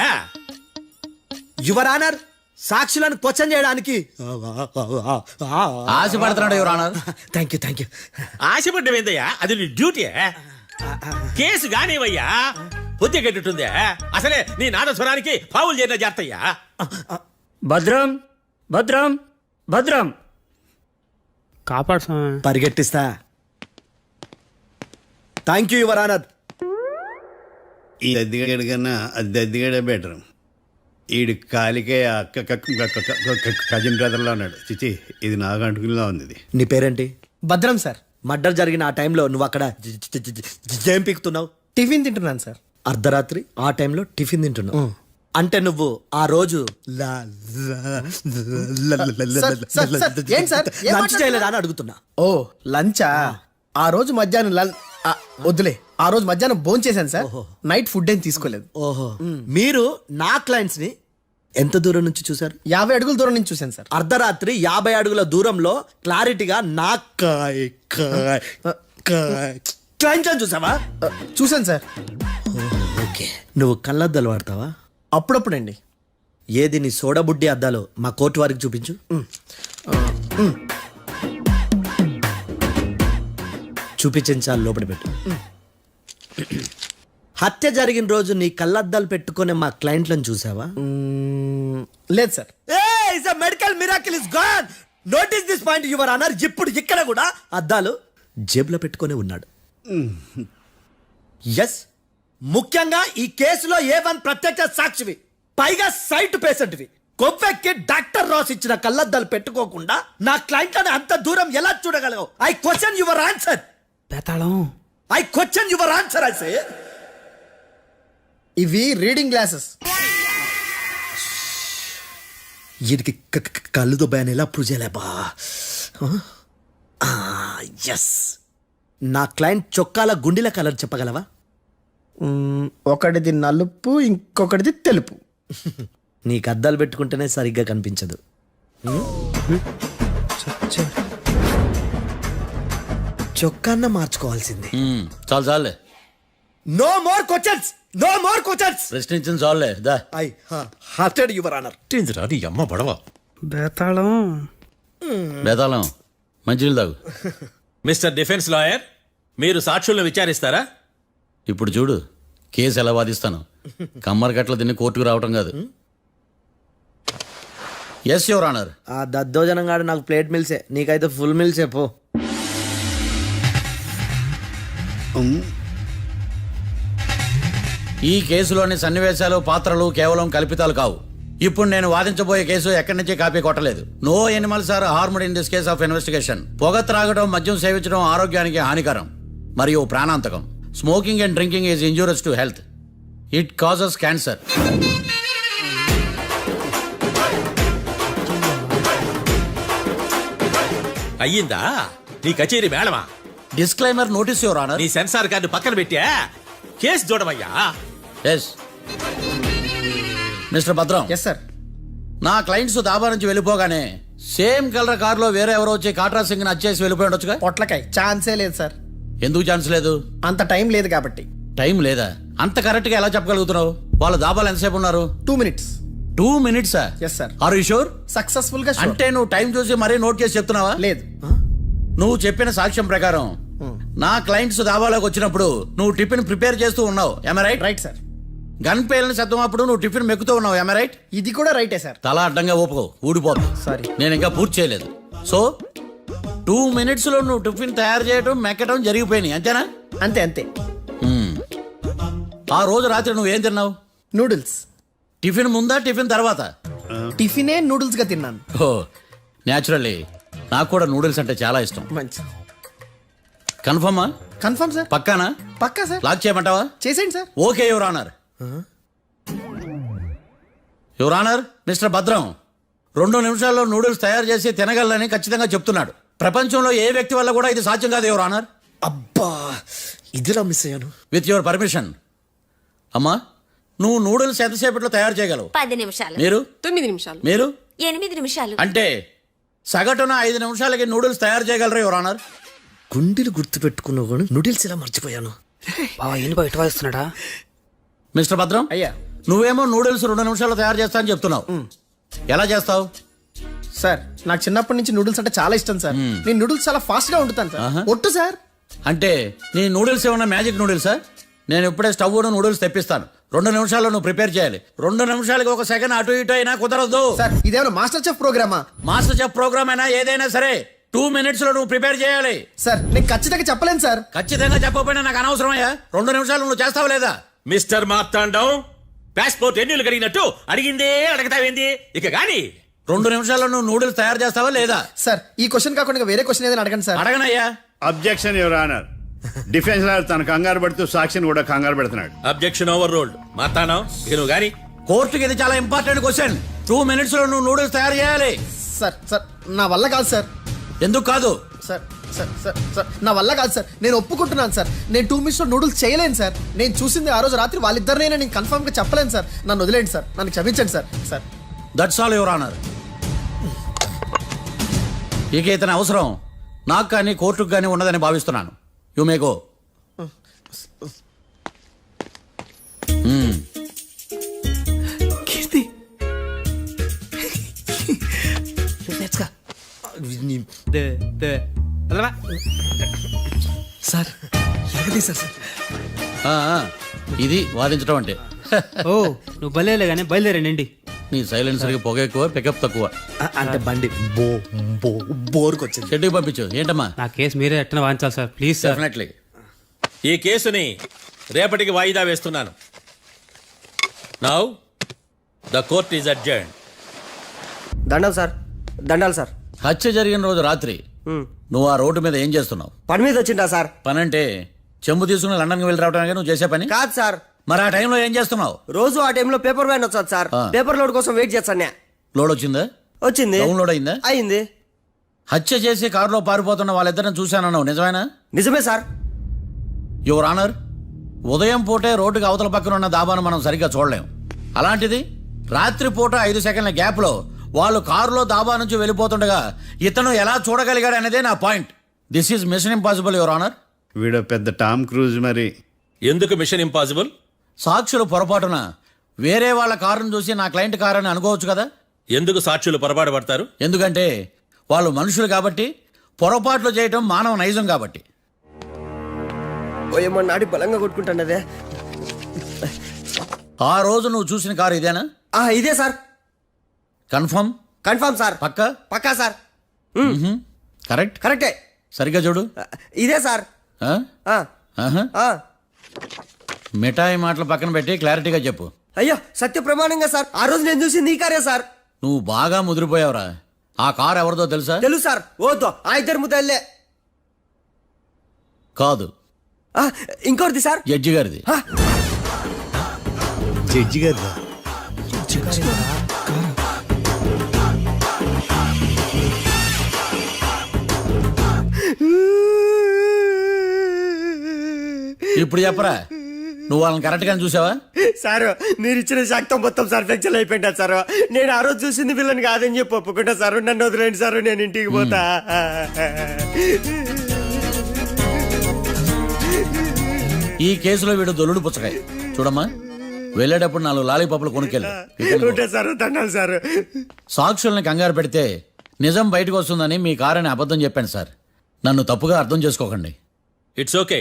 యువర్ ఆనర్, సాక్షులను క్వశ్చన్ చేయడానికి ఆశపడుతున్నాడు యువర్ ఆనర్. Thank you. ఆశపడ్డమేందయ్యా, అది నీ డ్యూటీ. కేసు గానివయ్యా, బుద్ధి గట్టుందే. అసలే నీ నాదస్వరానికి పావులు చేరిన జాతయ్యా. భద్రం భద్రం భద్రం కాపాడు స్వామి. పరిగెట్టిస్తా. Thank you your honour. ఈ దద్దిగడ కన్నా అది దద్దిగడే బెటర్. ఈడు కాలికే కజిన్ బ్రదర్లో ఉన్నాడు. చిచి, ఇది నాకు అంటుకునిలా ఉంది. ఇది నీ పేరేంటి? భద్రం సార్. మర్డర్ జరిగిన ఆ టైంలో నువ్వు అక్కడ ఏం పీకుతున్నావు? టిఫిన్ తింటున్నాను సార్. అర్ధరాత్రి ఆ టైంలో టిఫిన్ తింటున్నావు అంటే నువ్వు ఆ రోజు లంచ్ చేయలేదా అని అడుగుతున్నా. ఓ లంచా? ఆ రోజు మధ్యాహ్నం వద్దులే, ఆ రోజు మధ్యాహ్నం భోజనం చేశాను సార్. నైట్ ఫుడ్ ఏం తీసుకోలేదు. ఓహో, మీరు నా క్లయింట్స్ ని ఎంత దూరం నుంచి చూసారు? 50 అడుగుల దూరం నుంచి చూశాను సార్. అర్ధరాత్రి 50 అడుగుల దూరంలో క్లారిటీగా నా క్లయింట్ అని చూసావా? చూశాను సార్. ఓకే, నువ్వు కళ్ళద్దాలు వాడతావా? అప్పుడప్పుడండి. ఏది నీ సోడబుడ్డి అద్దాలు మా కోర్టు వారికి చూపించు. చూపించాలి, లోపల పెట్టు. హత్య జరిగిన రోజు నీ కళ్ళద్దాలు పెట్టుకునే మా క్లయింట్లను చూసావా? లేదు sir. Medical miracle is gone. Notice this point your honour. ఇప్పుడు ఇక్కడ కూడా అద్దాలు జేబులో పెట్టుకొని ఉన్నాడు. ఎస్, ముఖ్యంగా ఈ కేసులో A1 ప్రత్యక్ష సాక్షివి, పైగా సైట్ పేషెంట్వి. కొవ్వెక్కి డాక్టర్ రాస్ ఇచ్చిన కళ్ళద్దాలు పెట్టుకోకుండా నా క్లయింట్లను అంత దూరం ఎలా చూడగలవు? I question your answer. బేతాళం, I question your answer. I say ఇవి రీడింగ్ గ్లాసెస్. వీడికి కళ్ళు దొబ్బాయని ఎలా ప్రూవ్ చేయలేబా? ఎస్, నా క్లయింట్ చొక్కాల గుండెల కలర్ చెప్పగలవా? ఒకటిది నలుపు, ఇంకొకటిది తెలుపు. నీకు అద్దాలు పెట్టుకుంటేనే సరిగ్గా కనిపించదు. చొక్కాన్న మార్చుకోవాల్సింది. చాలు చాలే. No more questions, no more questions. ప్రశ్నించిన చాలులే. The I hearted your honour. నీ అమ్మ పడవ. బేతాళం, బేతాళం, మంచినీళ్ళు తాగు. మిస్టర్ డిఫెన్స్ లాయర్, మీరు సాక్షులను విచారిస్తారా? ఇప్పుడు చూడు కేసు ఎలా వాదిస్తాను. కమ్మరి కట్ల తిని కోర్టుకు రావటం కాదు. Yes your honour. ఆ దద్దోజనంగాడు నాకు ప్లేట్ మిల్సే, నీకైతే ఫుల్ మిల్సే పో. ఈ కేసులోని సన్నివేశాలు, పాత్రలు కేవలం కల్పితాలు కావు. ఇప్పుడు నేను వాదించబోయే కేసు ఎక్కడి నుంచి కాపీ కొట్టలేదు. No animals are harmed in this case of investigation. పొగ త్రాగడం, మద్యం సేవించడం ఆరోగ్యానికి హానికరం మరియు ప్రాణాంతకం. Smoking and drinking is injurious to health. It causes cancer. అయ్యిందా నీ కచేరీ మేడమా? Disclaimer notice your honour. నీ సెన్సార్ కార్డు పక్కన పెట్టా కేసు చూడమయ్యా. Yes mister Bhadram. Yes sir. నా క్లయింట్స్ దాబా నుంచి వెళ్ళిపోగానే సేమ్ కలర్ కారులో వేరే ఎవరో వచ్చి కాట్రా సింగ్ ని వచ్చేసి వెళ్ళిపోయి ఉండొచ్చుగా. పొట్లకాయ ఛాన్సే లేదు సార్. ఎందుకు ఛాన్స్ లేదు? అంత టైం లేదు కాబట్టి. టైం లేదా? అంత కరెక్ట్ గా ఎలా చెప్పగలుగుతున్నావు? వాళ్ళ దాబాలు ఎంతసేపు ఉన్నారు? 2 minutes. 2 minutes? Yes sir. Are you sure? Successful గా sure. అంటే నువ్వు టైం చూసి మరీ నోట్ చేసి చెప్తున్నావా? లేదు. నువ్వు చెప్పిన సాక్ష్యం ప్రకారం నా క్లయింట్స్ దాబాలోకి వచ్చినప్పుడు నువ్వు టిఫిన్ ప్రిపేర్ చేస్తూ ఉన్నావు. am I right? Right sir. Gun పేలిన శబ్దం అప్పుడు నువ్వు టిఫిన్ మెక్కుతూ ఉన్నావు. am I right? ఇది కూడా రైటే సార్. తల అడ్డంగా ఊపుకో, ఊడిపోతుంది. సారీ. నేను ఇంకా పూర్తి చేయలేదు. సో 2 minutes లో నువ్వు టిఫిన్ తయారు చేయడం మెక్కడం జరిగిపోయినాయి అంతేనా? అంతే అంతే. ఆ రోజు రాత్రి నువ్వేం తిన్నావు? నూడిల్స్. టిఫిన్ ముందా టిఫిన్ తర్వాత? టిఫినే నూడిల్స్ గా తిన్నాను. ఓ న్యాచురల్లీ నాకు కూడా నూడిల్స్ అంటే చాలా ఇష్టం. మంచి. కన్ఫర్మా? Confirm sir. పక్కానా? పక్కా సార్. లాక్ చేయమంటావా? చేసేయండి sir. Okay your honour. Your honour, mister Bhadram 2 నిమిషాల్లో నూడిల్స్ తయారు చేసి తినగలని ఖచ్చితంగా చెప్తున్నాడు. ప్రపంచంలో ఏ వ్యక్తి వల్ల కూడా ఇది సాధ్యం కాదు యువర్ ఆనర్. అబ్బా ఇదిలా మిస్ అయ్యాను. With your permission. అమ్మా నువ్వు నూడిల్స్ ఎంతసేపట్లో తయారు చేయగలవు? 10 నిమిషాలు. మీరు? 9 నిమిషాలు. మీరు? 8 నిమిషాలు. అంటే సగటున 5 నిమిషాలకి నూడిల్స్ తయారు చేయగలరు యువర్ ఆనర్. గుండెలు గుర్తు పెట్టుకున్నావు కానీ నూడిల్స్ ఇలా మర్చిపోయాను. వస్తున్నాడా? మిస్టర్ భద్రం అయ్యా, నువ్వేమో నూడిల్స్ 2 నిమిషాల్లో తయారు చేస్తా అని చెప్తున్నావు. ఎలా చేస్తావు? సార్ నాకు చిన్నప్పటి నుంచి నూడిల్స్ అంటే చాలా ఇష్టం సార్. నేను నూడిల్స్ చాలా ఫాస్ట్ గా వండుతాను సార్. ఒట్టు సార్. అంటే నీ నూడిల్స్ ఏమన్నా మ్యాజిక్ నూడిల్సా? నేను ఇప్పుడే స్టవ్ నూడిల్స్ తెప్పిస్తాను. 2 నిమిషాల్లో నువ్వు ప్రిపేర్ చేయాలి. 2 నిమిషాలకి 1 సెకండ్ అటు ఇటు అయినా కుదరదు సార్. ఇదేమన్నా మాస్టర్ చెఫ్ ప్రోగ్రామా? మాస్టర్ చెఫ్ ప్రోగ్రామ్ అయినా ఏదైనా సరే 2 minutes లో నువ్వు ప్రిపేర్ చేయాలి. సార్ నేను ఖచ్చితంగా చెప్పలేను సార్. ఖచ్చితంగా చెప్పకపోయినా నాకు అనవసరమయ్యా. 2 నిమిషాలు నువ్వు చేస్తావు లేదా? మిస్టర్ మార్తాండం పాస్పోర్ట్ ఎన్నిళ్ళు కడిగినట్టు అడిగిందే అడగతావేంది ఇక గాని 2 నిమిషాల్లో నువ్వు నూడిల్స్ తయారు చేస్తావా లేదా? సార్ ఈ క్వశ్చన్ కాకుండా ఇంకా వేరే క్వశ్చన్ ఏదైనా అడగండి సార్. అడగనయ్యా. Objection your honour. Defence lawyer తన కంగారు పడుతూ సాక్షిని కూడా కంగారు పెడుతున్నాడు. Objection over ruled. మార్తాండం ఇక నువ్వు గాని కోర్టుకి ఇది చాలా ఇంపార్టెంట్ క్వశ్చన్. 2 minutes లో నువ్వు నూడిల్స్ తయారు చేయాలి. సార్ సార్ నా వల్ల కాదు సార్. ఎందుకు కాదు? సార్ సార్ సార్ సార్ నా వల్ల కాదు సార్. నేను ఒప్పుకుంటున్నాను సార్. నేను 2 minutes లో నూడిల్స్ చేయలేను సార్. నేను చూసింది ఆ రోజు రాత్రి వాళ్ళిద్దరినైనా నేను కన్ఫర్మ్ గా చెప్పలేను సార్. నన్ను వదిలేండి సార్. నన్ను క్షమించండి sir. Sir that's all your honour. ఇక ఇతని అవసరం నాకు కానీ కోర్టుకు కానీ ఉండదని భావిస్తున్నాను. You may go. Keerthi sir ఎలాగదీశారు సార్? ఇది వాదించడం అంటే. ఓ నువ్వు బయలుదేరలే కానీ బయలుదేరండి. నీ సైలెన్సర్కి పొగ ఎక్కువ, పికప్ తక్కువ. అంటే బండి బోర్కి వచ్చింది. షెడ్యూల్ పంపించు. ఏంటమ్మా? నా కేసు మీరే ఎట్టన వాయించాలి సార్ ప్లీజ్ సార్. డెఫినెట్లీ. ఈ కేసుని రేపటికి వాయిదా వేస్తున్నాను. Now the court is adjourned. దండాలు సార్. దండాలు సార్. హత్య జరిగిన రోజు రాత్రి నువ్వు ఆ రోడ్డు మీద ఏం చేస్తున్నావు? పని మీద వచ్చిందా సార్? పని అంటే చెంబు తీసుకుని లండన్కి వెళ్ళి రావడానికి నువ్వు చేసే పని కాదు సార్. మరి ఆ టైంలో ఏం చేస్తున్నావు? రోజు ఆ టైంలో పేపర్ వ్యాన్ వచ్చాది సార్. పేపర్ లోడ్ కోసం వెయిట్ చేస్తాను. లోడ్ వచ్చిందా? వచ్చింది. డౌన్లోడ్ అయిందా? అయింది. హత్య చేసి కారులో పారిపోతున్న వాళ్ళిద్దరిని చూశానన్నావు, నిజమేనా? నిజమే సార్. యువర్ ఆనర్, ఉదయం పూటే రోడ్డుకి అవతల పక్కన ఉన్న దాబాను మనం సరిగ్గా చూడలేం. అలాంటిది రాత్రి పూట 5 సెకండ్ల గ్యాప్లో వాళ్ళు కారులో దాబా నుంచి వెళ్ళిపోతుండగా ఇతను ఎలా చూడగలిగాడు అనేదే నా point. This is mission impossible your honour. వీడు పెద్ద టామ్ క్రూజ్ మరి. ఎందుకు మిషన్ ఇంపాసిబుల్? సాక్షులు పొరపాటున వేరే వాళ్ళ కారును చూసి నా క్లయింట్ కారు అని అనుకోవచ్చు కదా. ఎందుకు సాక్షులు పొరపాటు పడతారు? ఎందుకంటే వాళ్ళు మనుషులు కాబట్టి, పొరపాట్లు చేయటం మానవ నైజం కాబట్టి. ఏమన్నా నాడి బలంగా కొట్టుకుంటానదే. ఆ రోజు నువ్వు చూసిన కారు ఇదేనా? ఇదే సార్. కన్ఫర్మ్? Confirm sir. పక్కా? పక్కా సార్. కరెక్ట్? కరెక్టే. సరిగ్గా చూడు. ఇదే సార్. మిఠాయి మాటలు పక్కన పెట్టి క్లారిటీగా చెప్పు. అయ్యో సత్య ప్రమాణంగా సార్. ఆ రోజు నేను చూసింది ఈ కారే సార్. నువ్వు బాగా ముదిరిపోయావురా. ఆ కారు ఎవరిదో తెలుసా? తెలుసు సార్. ఓతో ఆ ఇద్దరు ముద్దల్లే. కాదు, ఇంకోటిది సార్. జడ్జి గారిది. జడ్జి గారు ఇప్పుడు చెప్పరా, నువ్వు వాళ్ళని కరెక్ట్ గానే చూసావా? సార్ మీరు ఇచ్చిన శాక్తం మొత్తం సార్ ఫ్లెక్చర్ అయిపోయింటా సార్. నేను ఆ రోజు చూసింది వీళ్ళని కాదని చెప్పి ఒప్పుకుంటా సార్. నన్ను వదిలేండి సార్, నేను ఇంటికి పోతా. ఈ కేసులో వీడు దొల్లుడు పుచ్చకాయ. చూడమ్మా, వెళ్ళేటప్పుడు 4 లాలీపాపులు కొనుక్కెళ్ళు. Sir దండాలి sir. సాక్షుల్ని కంగారు పెడితే నిజం బయటకు వస్తుందని మీ కారని అబద్ధం చెప్పాను సార్. నన్ను తప్పుగా అర్థం చేసుకోకండి. It's okay.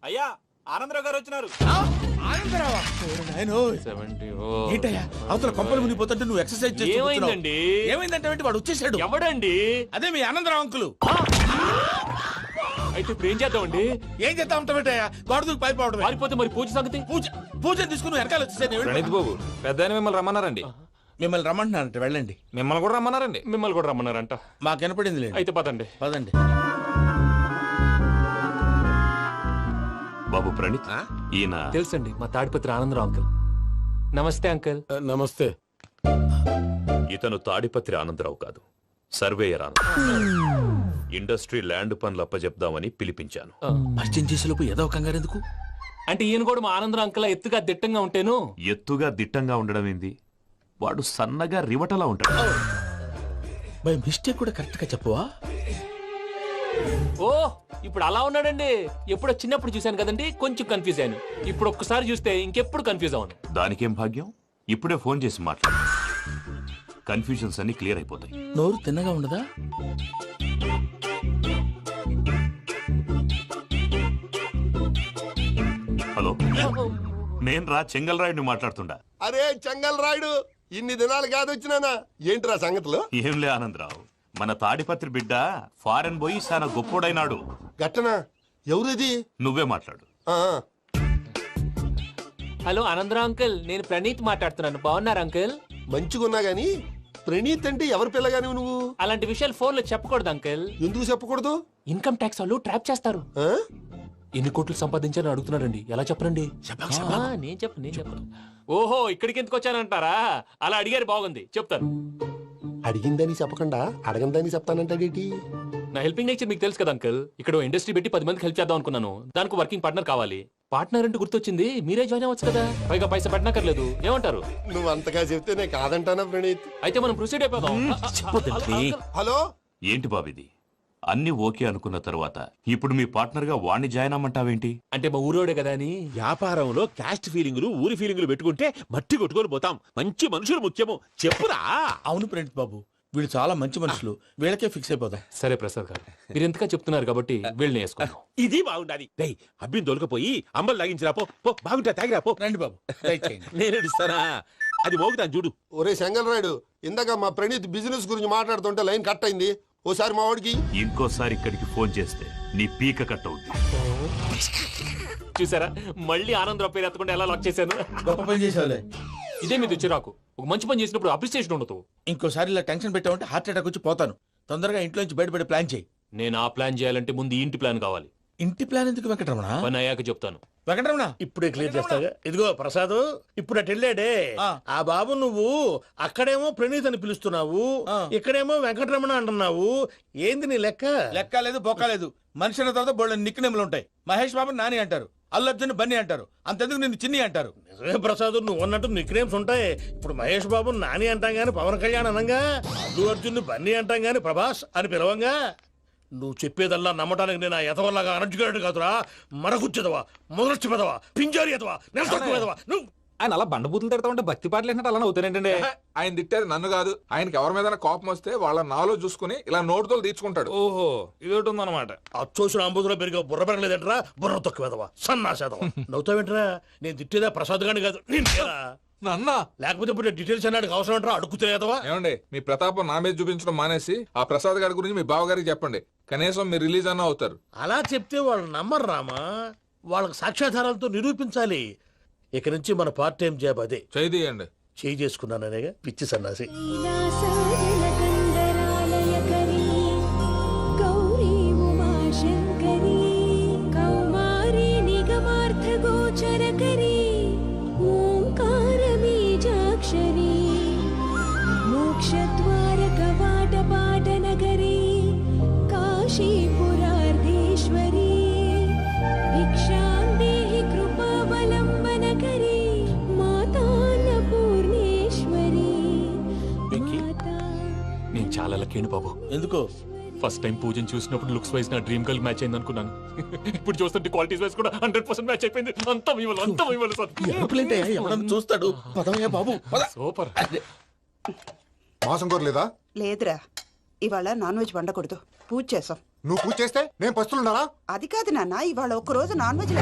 అయ్యా ఆనందరావు గారు వచ్చినారు. ఏంటయ్యా అవతల కొంపలు మునిగిపోతుంటే నువ్వు ఎక్సర్సైజ్ చేస్తూ ఏమైందండి? ఏమైందంటే వాడు వచ్చేసాడు. ఎవడండి? అదే మీ ఆనందరావు అంకులు. అయితే ఇప్పుడు ఏం చేద్దామండి? ఏం చేస్తా ఉంటావేటయ్యా, గోడ దూకి పైపోవడం. పారిపోతే మరి పూజ సంగతి? పూజ తీసుకుని వెనకాల వచ్చేసాను. ప్రణీత్ బాబు పెద్ద మిమ్మల్ని రమ్మన్నారండి. మిమ్మల్ని రమ్మంటున్నారంట, వెళ్ళండి. మిమ్మల్ని కూడా రమ్మన్నారండి. మిమ్మల్ని కూడా రమ్మన్నారంట. మాకు వినపడింది లేదు. అయితే పదండి. పదండి. బాబు ప్రణీత్, ఈయన తెలుసండి, మా తాడిపత్రి ఆనందరావు అంకుల్. నమస్తే అంకుల్. నమస్తే. ఇతను తాడిపత్రి ఆనందరావు కాదు, సర్వేయర్ ఆనందరావు. ఇండస్ట్రీ ల్యాండ్ పనులు అప్పజెప్దామని పిలిపించాను. పరిచయం చేసేలోపు ఏదో కంగారు ఎందుకు? అంటే ఈయన కూడా మా ఆనందరావు అంకుల్ ఎత్తుగా దిట్టంగా ఉంటేను. ఎత్తుగా దిట్టంగా ఉండడం ఏంది, వాడు సన్నగా రివటలా ఉంటాడు. బై మిస్టేక్ కూడా కరెక్ట్ గా చెప్పవా? ఓ ఇప్పుడు అలా ఉన్నాడండి. ఎప్పుడో చిన్నప్పుడు చూశాను కదండి, కొంచెం కన్ఫ్యూజ్ అయ్యాను. ఇప్పుడు ఒక్కసారి చూస్తే ఇంకెప్పుడు కన్ఫ్యూజ్ అవ్వను. దానికేం భాగ్యం, ఇప్పుడే ఫోన్ చేసి మాట్లాడు. కన్ఫ్యూజన్స్ అన్ని క్లియర్ అయిపోతాయి. నోరు తిన్నగా ఉండదా? హలో, నేను రా చెంగల్ రాయుడిని మాట్లాడుతుండా. అరే చెంగల్ రాయుడు, ఇన్ని దినాలు కాదు వచ్చినానా? ఏంట్రా సంగతులు? ఏంలే ఆనందరావు, మన తాడిపత్రి బిడ్డ ఫారెన్ పోయి చాలా గొప్పోడైనాడు. గట్టనా? ఎవరిది? నువ్వే మాట్లాడు. హలో ఆనందరావు అంకుల్, నేను ప్రణీత్ మాట్లాడుతున్నాను. బాగున్నారు అంకుల్? మంచిగున్నా గాని ప్రణీత్ అంటే ఎవరి పిల్లగాని నువ్వు? అలాంటి విషయాలు ఫోన్ లో చెప్పకూడదు అంకుల్. ఎందుకు చెప్పకూడదు? ఇన్కమ్ ట్యాక్స్ వాళ్ళు ట్రాప్ చేస్తారు. ఎన్ని కోట్లు సంపాదించాలని అడుగుతున్నారండి, ఎలా చెప్పరండి? నేను చెప్పను. ఓహో, ఇక్కడికి ఎందుకు వచ్చానంటారా? అలా అడిగారు, బాగుంది, చెప్తాను. అడిగిందని చెప్పకుండా అడగందని చెప్తానంటాడేటి? నా హెల్పింగ్ నేచర్ మీకు తెలుసు కదా అంకుల్. ఇక్కడ ఇండస్ట్రీ పెట్టి 10 మందికి హెల్ప్ చేద్దాం అనుకున్నాను. దానికి వర్కింగ్ పార్ట్నర్ కావాలి. పార్ట్నర్ అంటే గుర్తొచ్చింది, మీరే జాయిన్ అవ్వచ్చు కదా, పైగా పైసా పెట్టనక్కర్లేదు. ఏమంటారు? నువ్వు అంతగా చెప్తేనే కాదంటానా ప్రణీత్? అయితే మనం ప్రొసీడ్ అయిపోదాం. హలో, ఏంటి బాబిది? అన్ని ఓకే అనుకున్న తర్వాత ఇప్పుడు మీ పార్ట్నర్ గా వాణ్ణి జాయిన్ అమ్మంటావేంటి? అంటే మా ఊరోడే కదా అని. వ్యాపారంలో క్యాస్ట్ ఫీలింగులు, ఊరి ఫీలింగులు పెట్టుకుంటే మట్టి కొట్టుకొని పోతాం. మంచి మనుషులు ముఖ్యము. చెప్పురా. అవును ప్రణీత్ బాబు, వీళ్ళు చాలా మంచి మనుషులు, వీళ్ళకే ఫిక్స్ అయిపోతాం. సరే ప్రసాద్ గారు, మీరు ఎంతగా చెప్తున్నారు కాబట్టి వీళ్ళని వేసుకున్నాం. ఇది బాగుండాలి. రేయ్, అబ్బిని దొలకపోయి అంబలు లాగించిరా పో. బాగుంటా తాగిరా పో. రండి బాబు, నేను ఇస్తానా? అది మోగుతాను చూడు. ఒరే చెంగల్ రాయుడు, ఇందాక మా ప్రణీత్ బిజినెస్ గురించి మాట్లాడుతుంటే లైన్ కట్ అయింది. ఓసారి మా వాడికి ఇంకోసారి ఇక్కడికి ఫోన్ చేస్తే నీ పీక కట్ అవుతుంది. చూసారా, మళ్ళీ ఆనందరావు పేరు ఎత్తకుండా ఎలా లాక్ చేశాను. గొప్ప పని చేసేవాళ్ళే. ఇదే మీ చిరాకు. ఒక మంచి పని చేసినప్పుడు అప్రిసియేషన్ ఉండదు. ఇంకోసారి ఇలా టెన్షన్ పెట్టామంటే హార్ట్ అటాక్ వచ్చి పోతాను. తొందరగా ఇంట్లో నుంచి బయటపడే ప్లాన్ చేయి. నేను ఆ ప్లాన్ చేయాలంటే ముందు ఇంటి ప్లాన్ కావాలి. ఇంటి ప్లాన్ ఎందుకు వెంకటరమణ? పని అయ్యాక చెప్తాను. వెంకటరమణ ఇప్పుడే క్లియర్ చేస్తాగా. ఇదిగో ప్రసాద్, ఇప్పుడు అటు వెళ్ళాడే ఆ బాబు, నువ్వు అక్కడేమో ప్రణీత్ అని పిలుస్తున్నావు, ఇక్కడేమో వెంకటరమణ అంటున్నావు. ఏంది నీ లెక్క? లెక్క లేదు, బొక్క లేదు. మనిషి అన్న తర్వాత బోళ్ళ నిక్నెములు ఉంటాయి. మహేష్ బాబు నాని అంటారు, అల్లు అర్జున్ బన్నీ అంటారు, అంతెందుకు నిన్ను చిన్ని అంటారు. నిజమే ప్రసాద్, నువ్వు అన్నట్టు నిక్నేమ్స్ ఉంటాయి. ఇప్పుడు మహేష్ బాబు నాని అంటాం గాని పవన్ కళ్యాణ్ అనంగా, అల్లు అర్జున్ బన్నీ అంటాం గాని ప్రభాస్ అని పిలవంగా. నువ్వు చెప్పేదల్లా నమ్మటానికి నేను ఆ ఎతవల్లాగా అనర్జుకేటెడ్ కాదురా. మరగుచ్చదవా, మొదలచ్చి పెదవా, పింజారి ఎదవా, నెలసొక్కుదవా. నువ్వు ఆయన అలా బండబూతులు తిడతా ఉంటే భక్తి పాటలు ఏంటంటే అలా అవుతానంటే. ఆయన తిట్టేది నన్ను కాదు, ఆయనకి ఎవరి మీద కోపం వస్తే వాళ్ళ నాలో చూసుకుని ఇలా నోటుతో తీర్చుకుంటాడు. ఓహో, ఇదొకటి ఉందన్నమాట. అచ్చోసిన అంబుధులో పెరిగే బుర్ర పెరగలేదంటరా, బుర్ర తొక్కువేదవా, సన్నాసేదవా. నవ్వుతావేంటరా? నేను తిట్టేదా ప్రసాద్ గాని కాదు, అన్నా. లేకపోతే ఇప్పుడు డీటెయిల్స్ అన్నాడు అవసరం అంటారా? అడుగుతాయేదవా. ఏమండి, మీ ప్రతాపం నా మీద చూపించడం మానేసి ఆ ప్రసాద్ గారి గురించి మీ బావగారికి చెప్పండి. కనీసం మీరు రిలీజ్ అన్న అవుతారు. అలా చెప్తే వాళ్ళు నమ్మరు రామా. వాళ్ళకి సాక్ష్యాధారాలతో నిరూపించాలి. ఇక నుంచి మన పార్ట్ టైం జాబ్ అదే. చేయండి. చేయి చేసుకున్నాననేగా పిచ్చి సన్నాసి. మోక్షద్వార కవాట పాట నగరీ కాశీపురార్ధి చాలా లక్కీ బాబు. ఎందుకు? ఫస్ట్ టైం పూజను చూసినప్పుడు లుక్స్ వైజ్ నా డ్రీమ్ గర్ల్ మ్యాచ్ అయింది అనుకున్నాను. ఇప్పుడు చూస్తుంటే క్వాలిటీస్ వైజ్ కూడా 100% మ్యాచ్ అయిపోయింది. అంతా ఇవ్వాలి ఎవరన్నా చూస్తాడు. పదవయ్యా బాబు, పద. సూపర్. మాసం కోరలేదా? లేదురా, ఇవాళ నాన్ వెజ్ వండకూడదు, పూజ చేసాం. నువ్వు పూజ చేస్తే నేను పస్తులున్నారా? అది కాదు నాన్న, ఇవాళ ఒక్కరోజు నాన్ వెజ్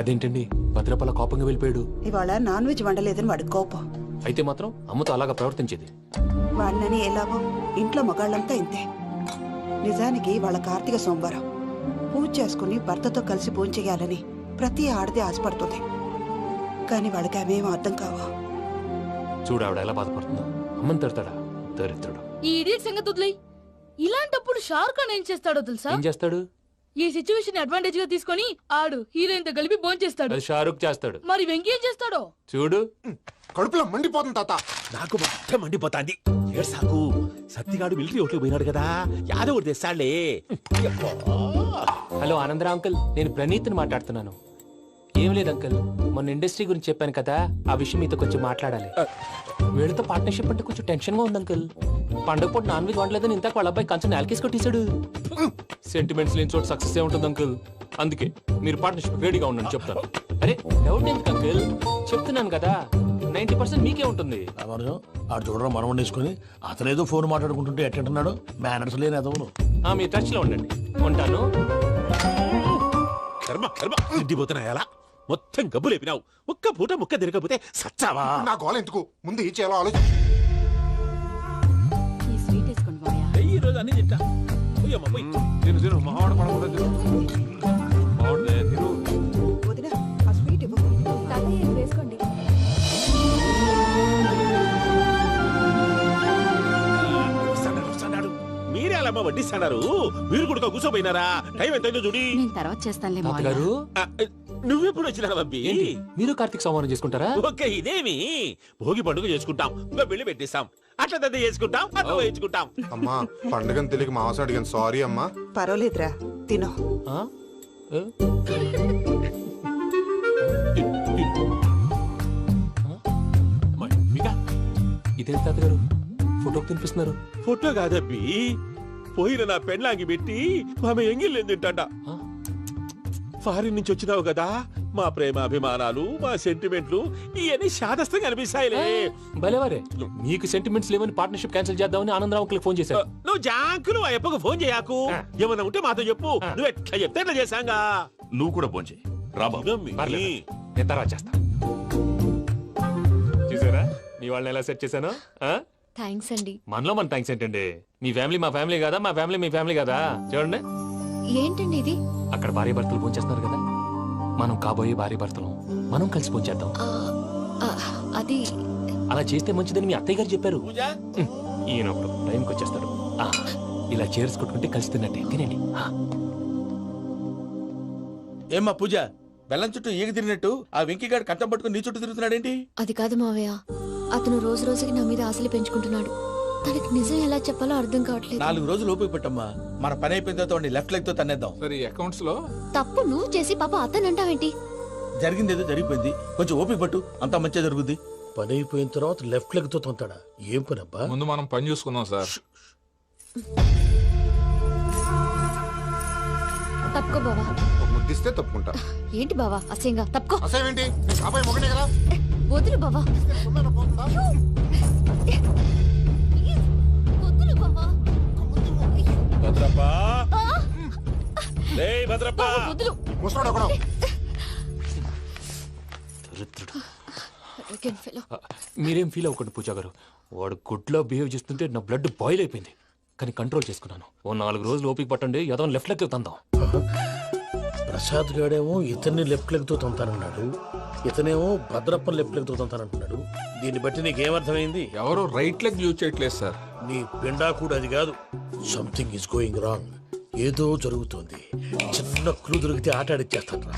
అదేంటండి భద్రపల కోపంగా వెళ్ళిపోయాడు? ఇవాళ నాన్ వెజ్ వండలేదని వాడి కోపం. అయితే మాత్రం అమ్మతో అలాగా ప్రవర్తించేది. వాడినని ఎలాగో ఇంట్లో మగాళ్ళంతా ఇంతే. నిజానికి వాళ్ళ కార్తీక సోమవారం పూజ చేసుకుని భర్తతో కలిసి పూజ చేయాలని ప్రతి ఆడది ఆశపడుతుంది. కానీ వాళ్ళకి అవేం అర్థం కావు. చూడు ఆవిడ ఎలా బాధపడుతుందో. అమ్మని తడతాడా దరిద్రుడు. ఈ ఇడియట్ సంగతి వదిలేయ్. ఇలాంటప్పుడు షారుఖ్ ఖాన్ ఏం చేస్తాడో తెలుసా? ఏం చేస్తాడు? ఈ సిచ్యువేషన్ అడ్వాంటేజ్ గా తీసుకొని ఆడు హీరోయిన్ తో కలిపి బోన్ చేస్తాడు. అది షారుఖ్ చేస్తాడు. మరి వెంకీ ఏం చేస్తాడో చూడు. కడుపులో మండిపోతుంది తాత. నాకు మొత్తం మండిపోతాంది. సాకు సత్తిగాడు మిలిటరీ ఓట్లు పోయినాడు కదా, యాదవ్ తెస్తాడులే. హలో ఆనందరా అంకుల్, నేను ప్రణీత్ని మాట్లాడుతున్నాను. ఏం లేదు అంకుల్, మొన్న ఇండస్ట్రీ గురించి చెప్పాను కదా, ఆ విషయం మీతో కొంచెం మాట్లాడాలి. వీళ్ళతో పార్ట్నర్షిప్ అంటే కొంచెం టెన్షన్ గా ఉంది అంకుల్. పండుగ పూట నాన్ వెజ్ వండలేదని ఇంతకు వాళ్ళ అబ్బాయి కంచెం నాలుకేసి కొట్టేశాడు. సెంటిమెంట్స్ లేని చోట సక్సెస్ ఏ ఉంటుంది అంకుల్. అందుకే మీరు పార్ట్నర్షిప్ రెడీగా ఉండండి చెప్తాను. అరే డౌట్ ఎందుకు అంకుల్, చెప్తున్నాను కదా 90% మీకే ఉంటుంది. ఆడు చూడడం మనం వండేసుకుని అతనేదో ఫోన్ మాట్లాడుకుంటుంటే ఎట్టంటున్నాడు. మేనర్స్ లేని అదవును. మీ టచ్ లో ఉండండి. ఉంటాను. కర్మ కర్మ తిండిపోతున్నాయలా మొత్తం గబ్బు లేపినావు. ఒక్క పూట ముక్క తిరగకపోతే సచ్చావా? నా గోల ఎందుకు, ముందు ఈ చేయాలో ఆలోచన. ఈ రోజు అన్ని తింటా. వదినా, ఆ స్వీట్ ఇవ్వు. వేసుకోండి. మీరే అలా వడ్డిస్తున్నారు. మీరు కూడా కూర్చోపోయినారా? టైం ఎంతైందో చూడి. నేను తర్వాత చేస్తానులే గారు. నువ్వెప్పుడు వచ్చినా బంబి? మీరు కార్తీక్ సంహారం చేసుకుంటారా? ఓకే, ఇదేమి భోగి పండుగ చేసుకుంటాం, ఇంకా పెళ్లి పెట్టిస్తాం, అట్లా దద్ద చేసుకుంటాం, అట్లా వేయించుకుంటాం. అమ్మా పండుగని తెలియక మాంసం అడిగాను, సారీ అమ్మా. పర్వాలేదురా, తినో. ఇదేంటి తాతగారు ఫోటోకి తినిపిస్తున్నారు? ఫోటో కాదబ్బి, పోయిన నా పెళ్ళాంగి పెట్టి ఆమె ఎంగిల్లేం తింటాడ. ఫారిన్ నుంచి వచ్చినావు కదా, మా ప్రేమ అభిమానాలు, మా సెంటిమెంట్లు ఇవన్నీ శాదస్తంగా అనిపిస్తాయిలే. భలేవారే, మీకు సెంటిమెంట్స్ లేవని పార్ట్నర్షిప్ క్యాన్సిల్ చేద్దామని ఆనందరావు అంకుల్ ఫోన్ చేశారు. నువ్వు జాంకులు ఆ అప్పకు ఫోన్ చేయకు. ఏమన్నా ఉంటే మాతో చెప్పు. నువ్వు ఎట్లా చెప్తే ఎట్లా చేశాంగా. నువ్వు కూడా ఫోన్ చేయి. నేను తర్వాత చేస్తా. చూసారా మీ వాళ్ళని ఎలా సెట్ చేశాను? థ్యాంక్స్ అండి. మనలో మన థ్యాంక్స్ ఏంటండి? మీ ఫ్యామిలీ మా ఫ్యామిలీ కదా, మా ఫ్యామిలీ మీ ఫ్యామిలీ కదా. చూడండి, ఏంటండి ఇది? అక్కడ భార్య భర్తలు ఫోన్ చేస్తున్నారు కదా, మనం కాబోయే భార్య భర్తలు మనం కలిసి ఫోన్ చేద్దాం. అది అలా చేస్తే మంచిదని మీ అత్తయ్య గారు చెప్పారు. ఈయన ఒకడు టైంకి వచ్చేస్తాడు. ఇలా చేర్స్ కొట్టుకుంటే కలిసి తిన్నట్టే. తినండి. ఏమ్మా పూజ, బెల్లం చుట్టూ ఈగ తిరిగినట్టు ఆ వెంకీగాడు కంటం పట్టుకుని నీ చుట్టూ తిరుగుతున్నాడేంటి? అది కాదు మావయ్య, అతను రోజు రోజుకి నా మీద ఆశలు పెంచుకుంటున్నాడు. తనకి నిజం ఎలా చెప్పాలో అర్థం కావట్లేదు. 4 రోజులు ఓపిక పట్టమ్మా, మన పని అయిపోయిన తర్వాత లెఫ్ట్ లెగ్ తో తన్నేద్దాం. సరే అకౌంట్స్ లో తప్పు నువ్వు చేసి పాప అతను అంటావేంటి? జరిగిందేదో జరిగిపోయింది, కొంచెం ఓపిక పట్టు, అంతా మంచిగా జరుగుద్ది. పని అయిపోయిన తర్వాత లెఫ్ట్ లెగ్ తో తొంతాడా? ఏం పని అబ్బా? ముందు మనం పని చూసుకుందాం సార్. తప్పుకో బావా. ముద్దిస్తే తప్పుకుంటా. ఏంటి బావా అసహ్యంగా? తప్పుకో. అసేమేంటి, అబ్బాయి మొగనే కదా. వదులు బావా. వదులు బావా. భద్రప్ప, లే భద్రప్ప. వదులు. ముసలోడు ఒకడు. మీరేం ఫీల్ అవ్వకండి పూజా గారు. వాడు గుడ్లో బిహేవ్ చేస్తుంటే నా బ్లడ్ బాయిల్ అయిపోయింది. కానీ కంట్రోల్ చేసుకున్నాను. ఓ 4 రోజులు ఓపిక పట్టండి, ఏదో లెఫ్ట్ లెగ్ తందాం. ప్రసాద్ గాడేమో ఇతన్ని లెఫ్ట్ లెగ్ తో తొంతానన్నాడు, ఇతనేమో భద్రప్పని లెఫ్ట్ లెగ్ తో తొంతానంటున్నాడు. దీన్ని బట్టి నీకేమర్థమైంది? ఎవరో రైట్ లెగ్ యూజ్ చేయట్లేదు సార్. నీ పిండా కూడా అది కాదు. Something is going wrong. ఏదో జరుగుతోంది. చిన్న క్లూ దొరికితే ఆట ఆడిచ్చేస్తాను రా.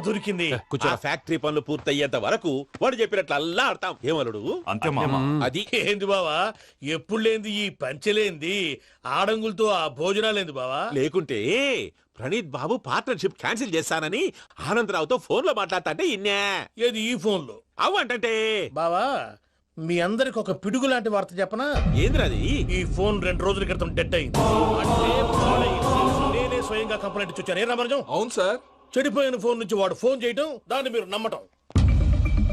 దొరికింది. ఆ ఫ్యాక్టరీ పనులు పూర్తయ్యేంత వరకు వాడు చెప్పినట్లు అల్లా ఆడతాం ఏమలుడు అంతే మామ. అది ఏంది బావా ఎప్పుడు లేంది ఈ పంచలేంది ఆడంగులతో ఆ భోజనాలేంది బావా? లేకుంటే ప్రణీత్ బాబు పార్ట్నర్షిప్ క్యాన్సిల్ చేస్తానని ఆనందరావుతో ఫోన్ లో మాట్లాడతాంటే ఇన్నే. ఏది ఈ ఫోన్ లో? అవ్వంటే బావా మీ అందరికి ఒక పిడుగు లాంటి వార్త చెప్పనా? ఏంద్రది? ఈ ఫోన్ 2 రోజుల క్రితం డెడ్ అయింది. అంటే పాడైంది. నేనే స్వయంగా కంప్లైంట్ ఇచ్చి వచ్చాను. ఏ రామరాజం? అవును సార్. చెడిపోయిన ఫోన్ నుంచి వాడు ఫోన్ చేయటం, దాన్ని మీరు నమ్మటం.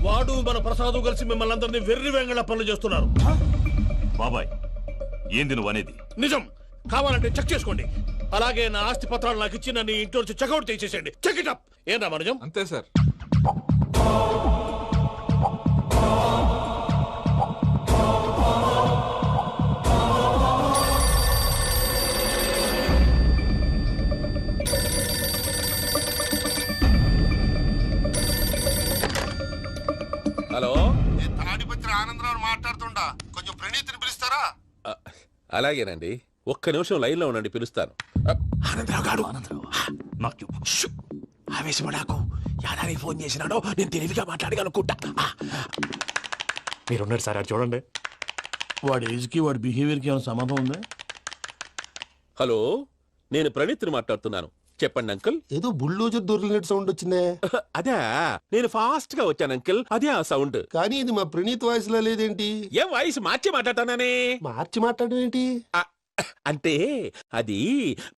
వాడు మన ప్రసాదు కలిసి మిమ్మల్ని అందరినీ వెర్రి వెంగళ పనులు చేస్తున్నారు. బాబాయ్ ఏంది నువ్వు అనేది? నిజం. కావాలంటే చెక్ చేసుకోండి. అలాగే నా ఆస్తి పత్రాలు నాకు ఇచ్చి నన్ను ఇంట్లో నుంచి చెక్అౌట్ చేసేసండి. Check it up. ఏం రామరాజం? అంతే సార్. హలో, తాడిపత్రి ఆనందరావు మాట్లాడుతుండా, కొంచెం ప్రణీతిని పిలుస్తారా? అలాగేనండి, ఒక్క నిమిషం లైన్ లో ఉండండి, పిలుస్తాను. ఆనందరావు గాడు ఆవేశపడాకు. యాదానికి ఫోన్ చేసినాడో నేను తెలివిగా మాట్లాడగలనుకుంటా. మీరున్నారు సార్, అది చూడండి. వాడి ఏజ్ కి వాడి బిహేవియర్ కి ఏమైనా సంబంధం ఉందా? హలో, నేను ప్రణీత్ని మాట్లాడుతున్నాను. చెప్పండి అంకుల్. ఏదో బుల్డోజర్ దొరికినట్టు సౌండ్ వచ్చిందే. అదే, నేను ఫాస్ట్ గా వచ్చాను అంకుల్, అదే ఆ సౌండ్. కానీ ఇది మా ప్రణీత్ వాయిస్ లో లేదేంటి? ఏం వాయిస్ మార్చి మాట్లాడతానని? మార్చి మాట్లాడడం ఏంటి? అంటే అది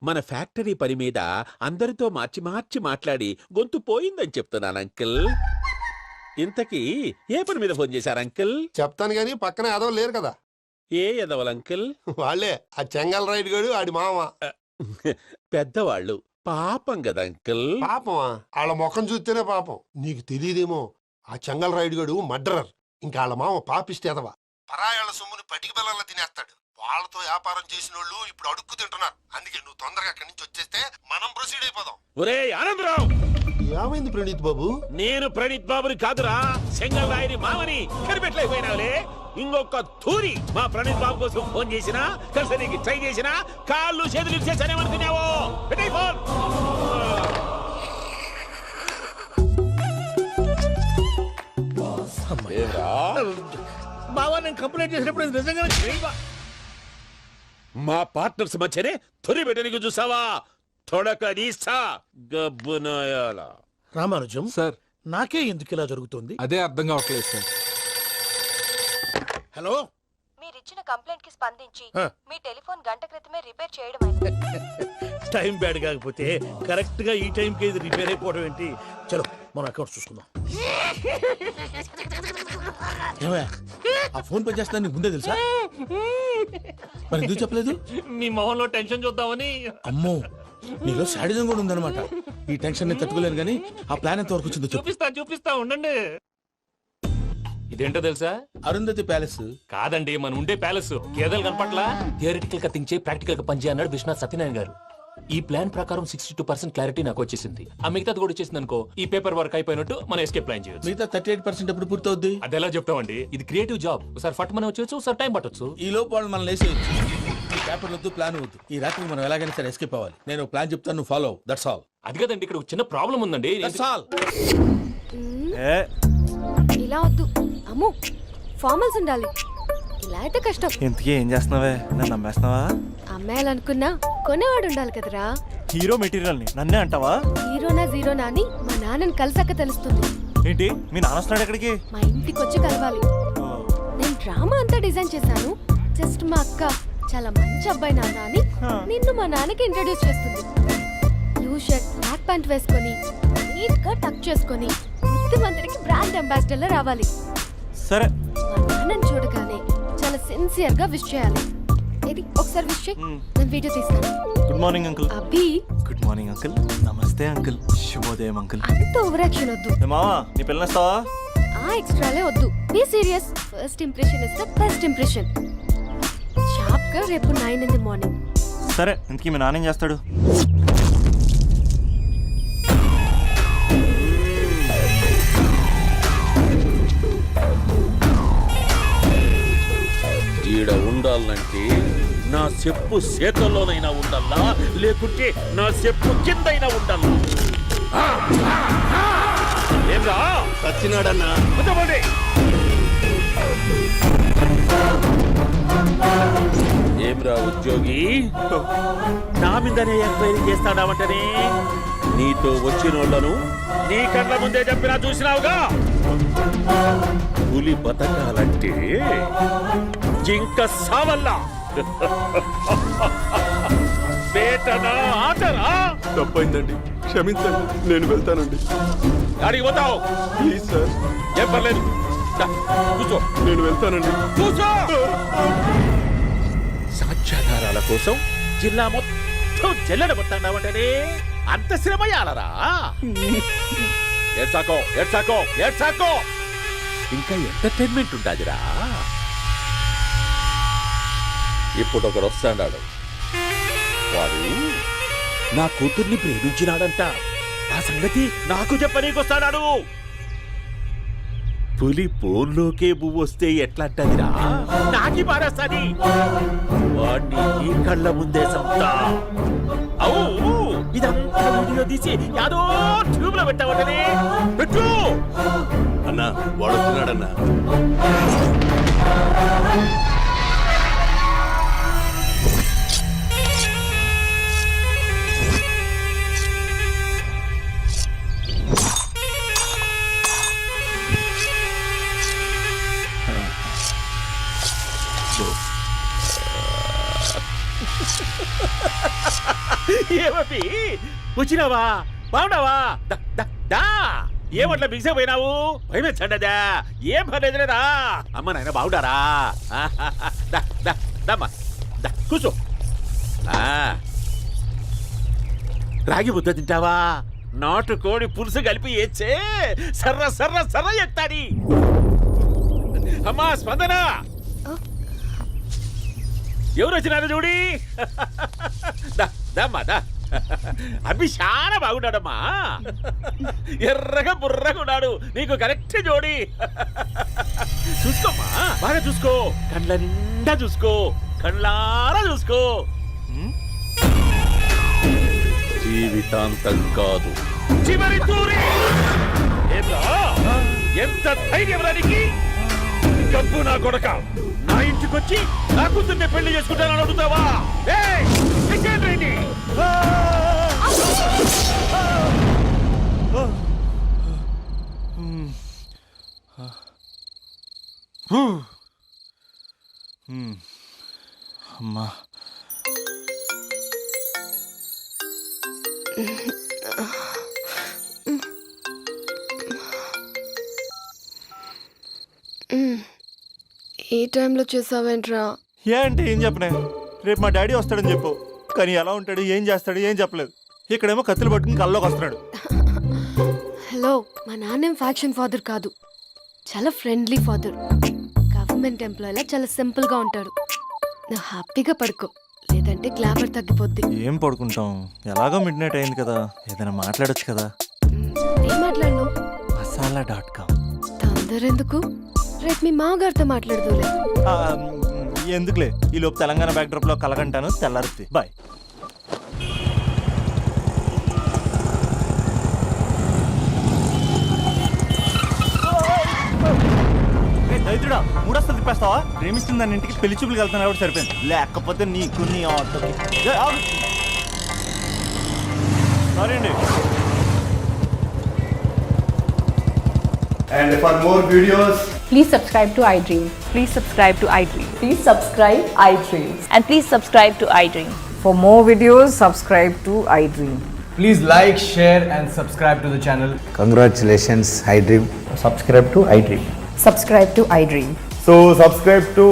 మన ఫ్యాక్టరీ పని మీద అందరితో మార్చి మార్చి మాట్లాడి గొంతు పోయిందని చెప్తున్నాను అంకుల్. ఇంతకీ ఏ పని మీద ఫోన్ చేశారు అంకుల్? చెప్తాను గానీ పక్కన ఏదో లేరు కదా. ఏ ఎదవలు అంకుల్? వాళ్ళే ఆ చెంగల్ రైడ్ గడు ఆడి మామ. పెద్దవాళ్ళు, పాపం కదా అంకుల్. పాపమా? వాళ్ళ ముఖం చూస్తేనే పాపం. నీకు తెలియదేమో, ఆ చెంగల్ రైడ్ గడు మర్డరర్. ఇంకా వాళ్ళ మామ పాపిస్తేదవా. పరాయాళ్ళ సొమ్ముని పటికి బెల్లంలో తినేస్తాడు. వాళ్ళతో వ్యాపారం చేసిన వాళ్ళు ఇప్పుడు అడుక్కు తింటున్నారు. అందుకే నువ్వు తొందరగా అక్కడి నుంచి వచ్చేస్తే మనం ప్రొసీడ్ అయిపోదాం. ఒరే ఆనందరావు! ఏమైంది ప్రణీత్ బాబు? నేను ప్రణీత్ బాబుని కాదురా, సెంగల్ రాయని మామని. కనిపెట్టలేకపోయినావులే. ఇంకొక తూరి మా ప్రణీత్ బాబు కోసం ఫోన్ చేసినా, కలిసి నీకు ట్రై చేసినా, కాళ్ళు చేతులు ఇచ్చేసానేమనుకున్నావు. పెట్టే ఫోన్. బావా నేను కంప్లైంట్ చేసినప్పుడు ఇది నిజంగా మా పార్ట్నర్స్ మధ్యనే తొలి పెట్టడానికి చూసావా? తొడక నీస్తా గబ్బునాయాల. రామానుజం సార్, నాకే ఎందుకు ఇలా జరుగుతుంది? అదే అర్థం కావట్లేదు సార్. హలో, మీరిచ్చిన కంప్లైంట్ కి స్పందించి ఆ. మీ టెలిఫోన్ గంట క్రితమే రిపేర్ చేయడం టైం బ్యాడ్ కాకపోతే కరెక్ట్ గా ఈ టైం కి ఇది రిపేర్ అయిపోవడం ఏంటి? చలో మన అకౌంట్ చూసుకుందాం. ఆ ఫోన్ పని చేస్తా నీకు ముందే తెలుసా? మరి ఎందుకు చెప్పలేదు? మీ మొహంలో టెన్షన్ చూద్దామని. అమ్మో, నీలో శాడిజం కూడా ఉందన్నమాట. ఈ టెన్షన్ ని తట్టుకోలేను కానీ ఆ ప్లాన్ ఎంత వరకు వచ్చిందో చెప్పు. చూపిస్తా ఉండండి. ఇదేంటో తెలుసా? అరుంధతి ప్యాలెస్ కాదండి, మన ఉండే ప్యాలెస్. గేదెలు కనపట్లా? థియరిటికల్ గా థింక్ చేయి, ప్రాక్టికల్ గా పనిచేయ అన్నాడు విశ్వనాథ్ సత్యనారాయణ గారు. ఈ ప్లాన్ ప్రకారం 62% క్లారిటీ నాకు వచ్చేసింది. ఆ మిగతాది కూడా వచ్చేసింది అనుకో, ఈ పేపర్ వర్క్ అయిపోయినట్టు మనం ఎస్కేప్ ప్లాన్ చేయొచ్చు. మిగతా 38% ఎప్పుడు పూర్తవుద్ది? అది ఎలా చెప్తామండి? ఇది క్రియేటివ్ జాబ్. ఒకసారి ఫట్ మనం వచ్చేయచ్చు, ఒకసారి టైం పట్టొచ్చు. ఈ లోపు వాళ్ళు మనం లేసేయచ్చు. ఈ పేపర్ వద్దు, ప్లాన్ వద్దు. ఈ రాత్రి మనం ఎలాగైనా సరే ఎస్కేప్ అవ్వాలి. నేను ప్లాన్ చెప్తాను, నువ్వు ఫాలో. That's all. అది కదండి, ఇక్కడ ఒక చిన్న ప్రాబ్లం ఉందండి. That's all. ఇలా వద్దు అమ్ము, ఫార్మల్స్ ఉండాలి. ఇలా అయితే కష్టం. ఇంతకీ ఏం చేస్తున్నావే? నన్ను నమ్మేస్తున్నావా? అమ్మాయాలనుకున్నా కొనేవాడు ఉండాలి కదరా. హీరో మెటీరియల్ ని నన్నే అంటావా? హీరోనా జీరోనా అని మా నాన్నని కలిసాక తెలుస్తుంది. ఏంటి మీ నాన్న వస్తున్నాడు ఎక్కడికి? మా ఇంటికి వచ్చి కలవాలి. నేను డ్రామా అంతా డిజైన్ చేశాను. జస్ట్ మా అక్క చాలా మంచి అబ్బాయి నాన్న అని నిన్ను మా నాన్నకి ఇంట్రడ్యూస్ చేస్తుంది. బ్లూ షర్ట్, బ్లాక్ ప్యాంట్ వేసుకొని నీట్ గా టక్ చేసుకొని బుద్ధిమంతుడికి బ్రాండ్ అంబాసిడర్ రావాలి. సరే. మా నాన్నని చూడగానే చాలా సిన్సియర్ గా విష్ చేయాలి. ఇది ఒకసారి విష్ చేయి, నేను వీడియో తీస్తాను. Good morning uncle. అబ్బి. Good morning uncle. నమస్తే అంకుల్. శుభోదయం అంకుల్. అంత ఓవర్ యాక్షన్ వద్దు. మావా, నీ పిల్లనిస్తావా? ఆ ఎక్స్ట్రాలే వద్దు. Be serious. First impression is the best impression. Sharp గా రేపు 9 in the morning. సరే, ఇంతకీ మీ నాన్న ఏం చేస్తాడు? ఈడ ఉండాలంటే నా చెప్పు చేతల్లోనైనా ఉండాలా, లేకుంటే నా చెప్పు కిందైనా ఉండాలా. వచ్చినాడన్నా. ఏమ్రా ఉద్యోగి, నా మీదనే ఎంక్వైరీ చేస్తాడావంటనే? నీతో వచ్చినోళ్లను నీ కళ్ళ ముందే చెప్పినా చూసినావుగా. పులి బతకాలంటే జింక సావల్లా. వేటనా ఆటరా? తప్పైందండి, క్షమించండి, నేను వెళ్తానండి. అడిగి పోతావు? Please sir. ఏం పర్లేదు, కూర్చో. నేను వెళ్తానండి. కూర్చో. సాక్ష్యాధారాల కోసం జిల్లా మొత్తం చెల్లెడబట్టావంటేనే అంత శ్రమయాలరా? ఏడ్సాకో ఏడ్సాకో ఏడ్సాకో, ఇంకా ఎంటర్టైన్మెంట్ ఉండాదిరా. ఇప్పుడు ఒకడు వస్తాడాడు, వాడు నా కూతుర్ని ప్రేమించినాడంట. ఆ సంగతి నాకు చెప్పనీకొస్తాడాడు. పులి పోన్లోకే పువ్వు వస్తే ఎట్లంటదిరా? నాకి పారేస్తాది. వాడిని ఈ కళ్ళ ముందే సంతా. అవు ఇదంతా వీడియో తీసి యాదో ట్యూబ్ లో పెట్టావటనే. పెట్టు అన్నా, వాడు వచ్చినాడన్నా. ఏమీ వచ్చినావా? బాగున్నావా? ఏమట్లా బిగిసే పోయినావు? భయమేచ్చండదా? ఏం పర్లేదులేదా? అమ్మ నాయన బాగుండారా? కూర్చో. రాగి ముద్ద తింటావా? నాటుకోడి పులుసు కలిపి ఏచ్చే సర్ర సర్ర సర్ర ఎత్తాడి. అమ్మా స్పందన, ఎవరు వచ్చినారు చూడి. అభి చాలా బాగున్నాడమ్మా. ఎర్రగా బుర్రగా ఉన్నాడు. నీకు కరెక్ట్ జోడి. చూసుకోమ్మా, బాగా చూసుకో. కళ్ళ నిండా చూసుకో, కళ్ళారా చూసుకో. జీవితాంతం కాదు, చివరి తూరి. ఎంత ధైర్యం రానికి? గబ్బు నా కొడక, నా ఇంటికొచ్చి నా కూతుర్ని పెళ్లి చేసుకుంటానని అడుగుతావా? అమ్మా, ఈ టైంలో చేసావేంట్రా? ఏ అంటే ఏం చెప్పనే? రేపు మా డాడీ వస్తాడని చెప్పు. కానీ ఎలా ఉంటాడు, ఏం చేస్తాడు, ఏం చెప్పలేదు. ఇక్కడేమో కత్తులు పట్టుకుని కల్లోకి వస్తున్నాడు. హలో, మా నాన్నేం ఫ్యాక్షన్ ఫాదర్ కాదు, చాలా ఫ్రెండ్లీ ఫాదర్. గవర్నమెంట్ ఎంప్లాయీలా చాలా సింపుల్ గా ఉంటాడు. నువ్వు హ్యాపీగా పడుకో, లేదంటే గ్లామర్ తగ్గిపోద్ది. ఏం పడుకుంటాం, ఎలాగో మిడ్ నైట్ అయింది కదా, ఏదైనా మాట్లాడొచ్చు కదా. ఏం మాట్లాడను? masala.com. తొందర ఎందుకు? రేపు మీ మామగారితో మాట్లాడదులే. ఎందుకులే, ఈ లోపు తెలంగాణ బ్యాక్డ్రాప్ లో కలగంటాను. తెల్లారుద్ది. బాయ్. దైత్రుడా, మూడొస్తుంది తిప్పేస్తావా? ప్రేమిస్తుందని ఇంటికి పెళ్లి చూపులు వెళ్తాను కూడా సరిపోయింది. లేకపోతే నీకు నీ ఆటోకి. సారీ అండి. And for more videos, please subscribe to iDream. Please subscribe to iDream. Please subscribe iDream. And please subscribe to iDream. For more videos, subscribe to iDream. please like, share and subscribe to the channel. Congratulations, iDream. Subscribe to iDream. Subscribe to iDream. So subscribe to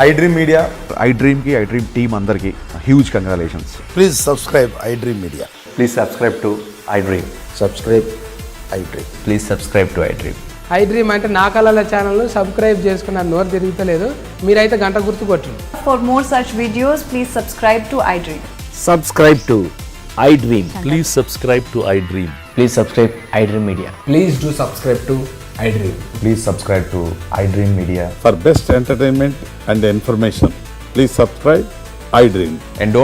iDream Media. iDream ki iDream team andarki huge congratulations. Please subscribe iDream Media. Please subscribe to iDream. Subscribe iDream. Please subscribe to iDream. iDream అంటే నా కళల channel subscribe చేసుకున్న నోరు తిరుగుతలేదు. మీరైతే గంట గుర్తు కొట్టండి. For more such videos, please subscribe to iDream. Subscribe to iDream. Please subscribe to iDream. Please subscribe iDream Media. Please do subscribe to iDream. Please subscribe to iDream Media. For best entertainment and information, please subscribe iDream. And don't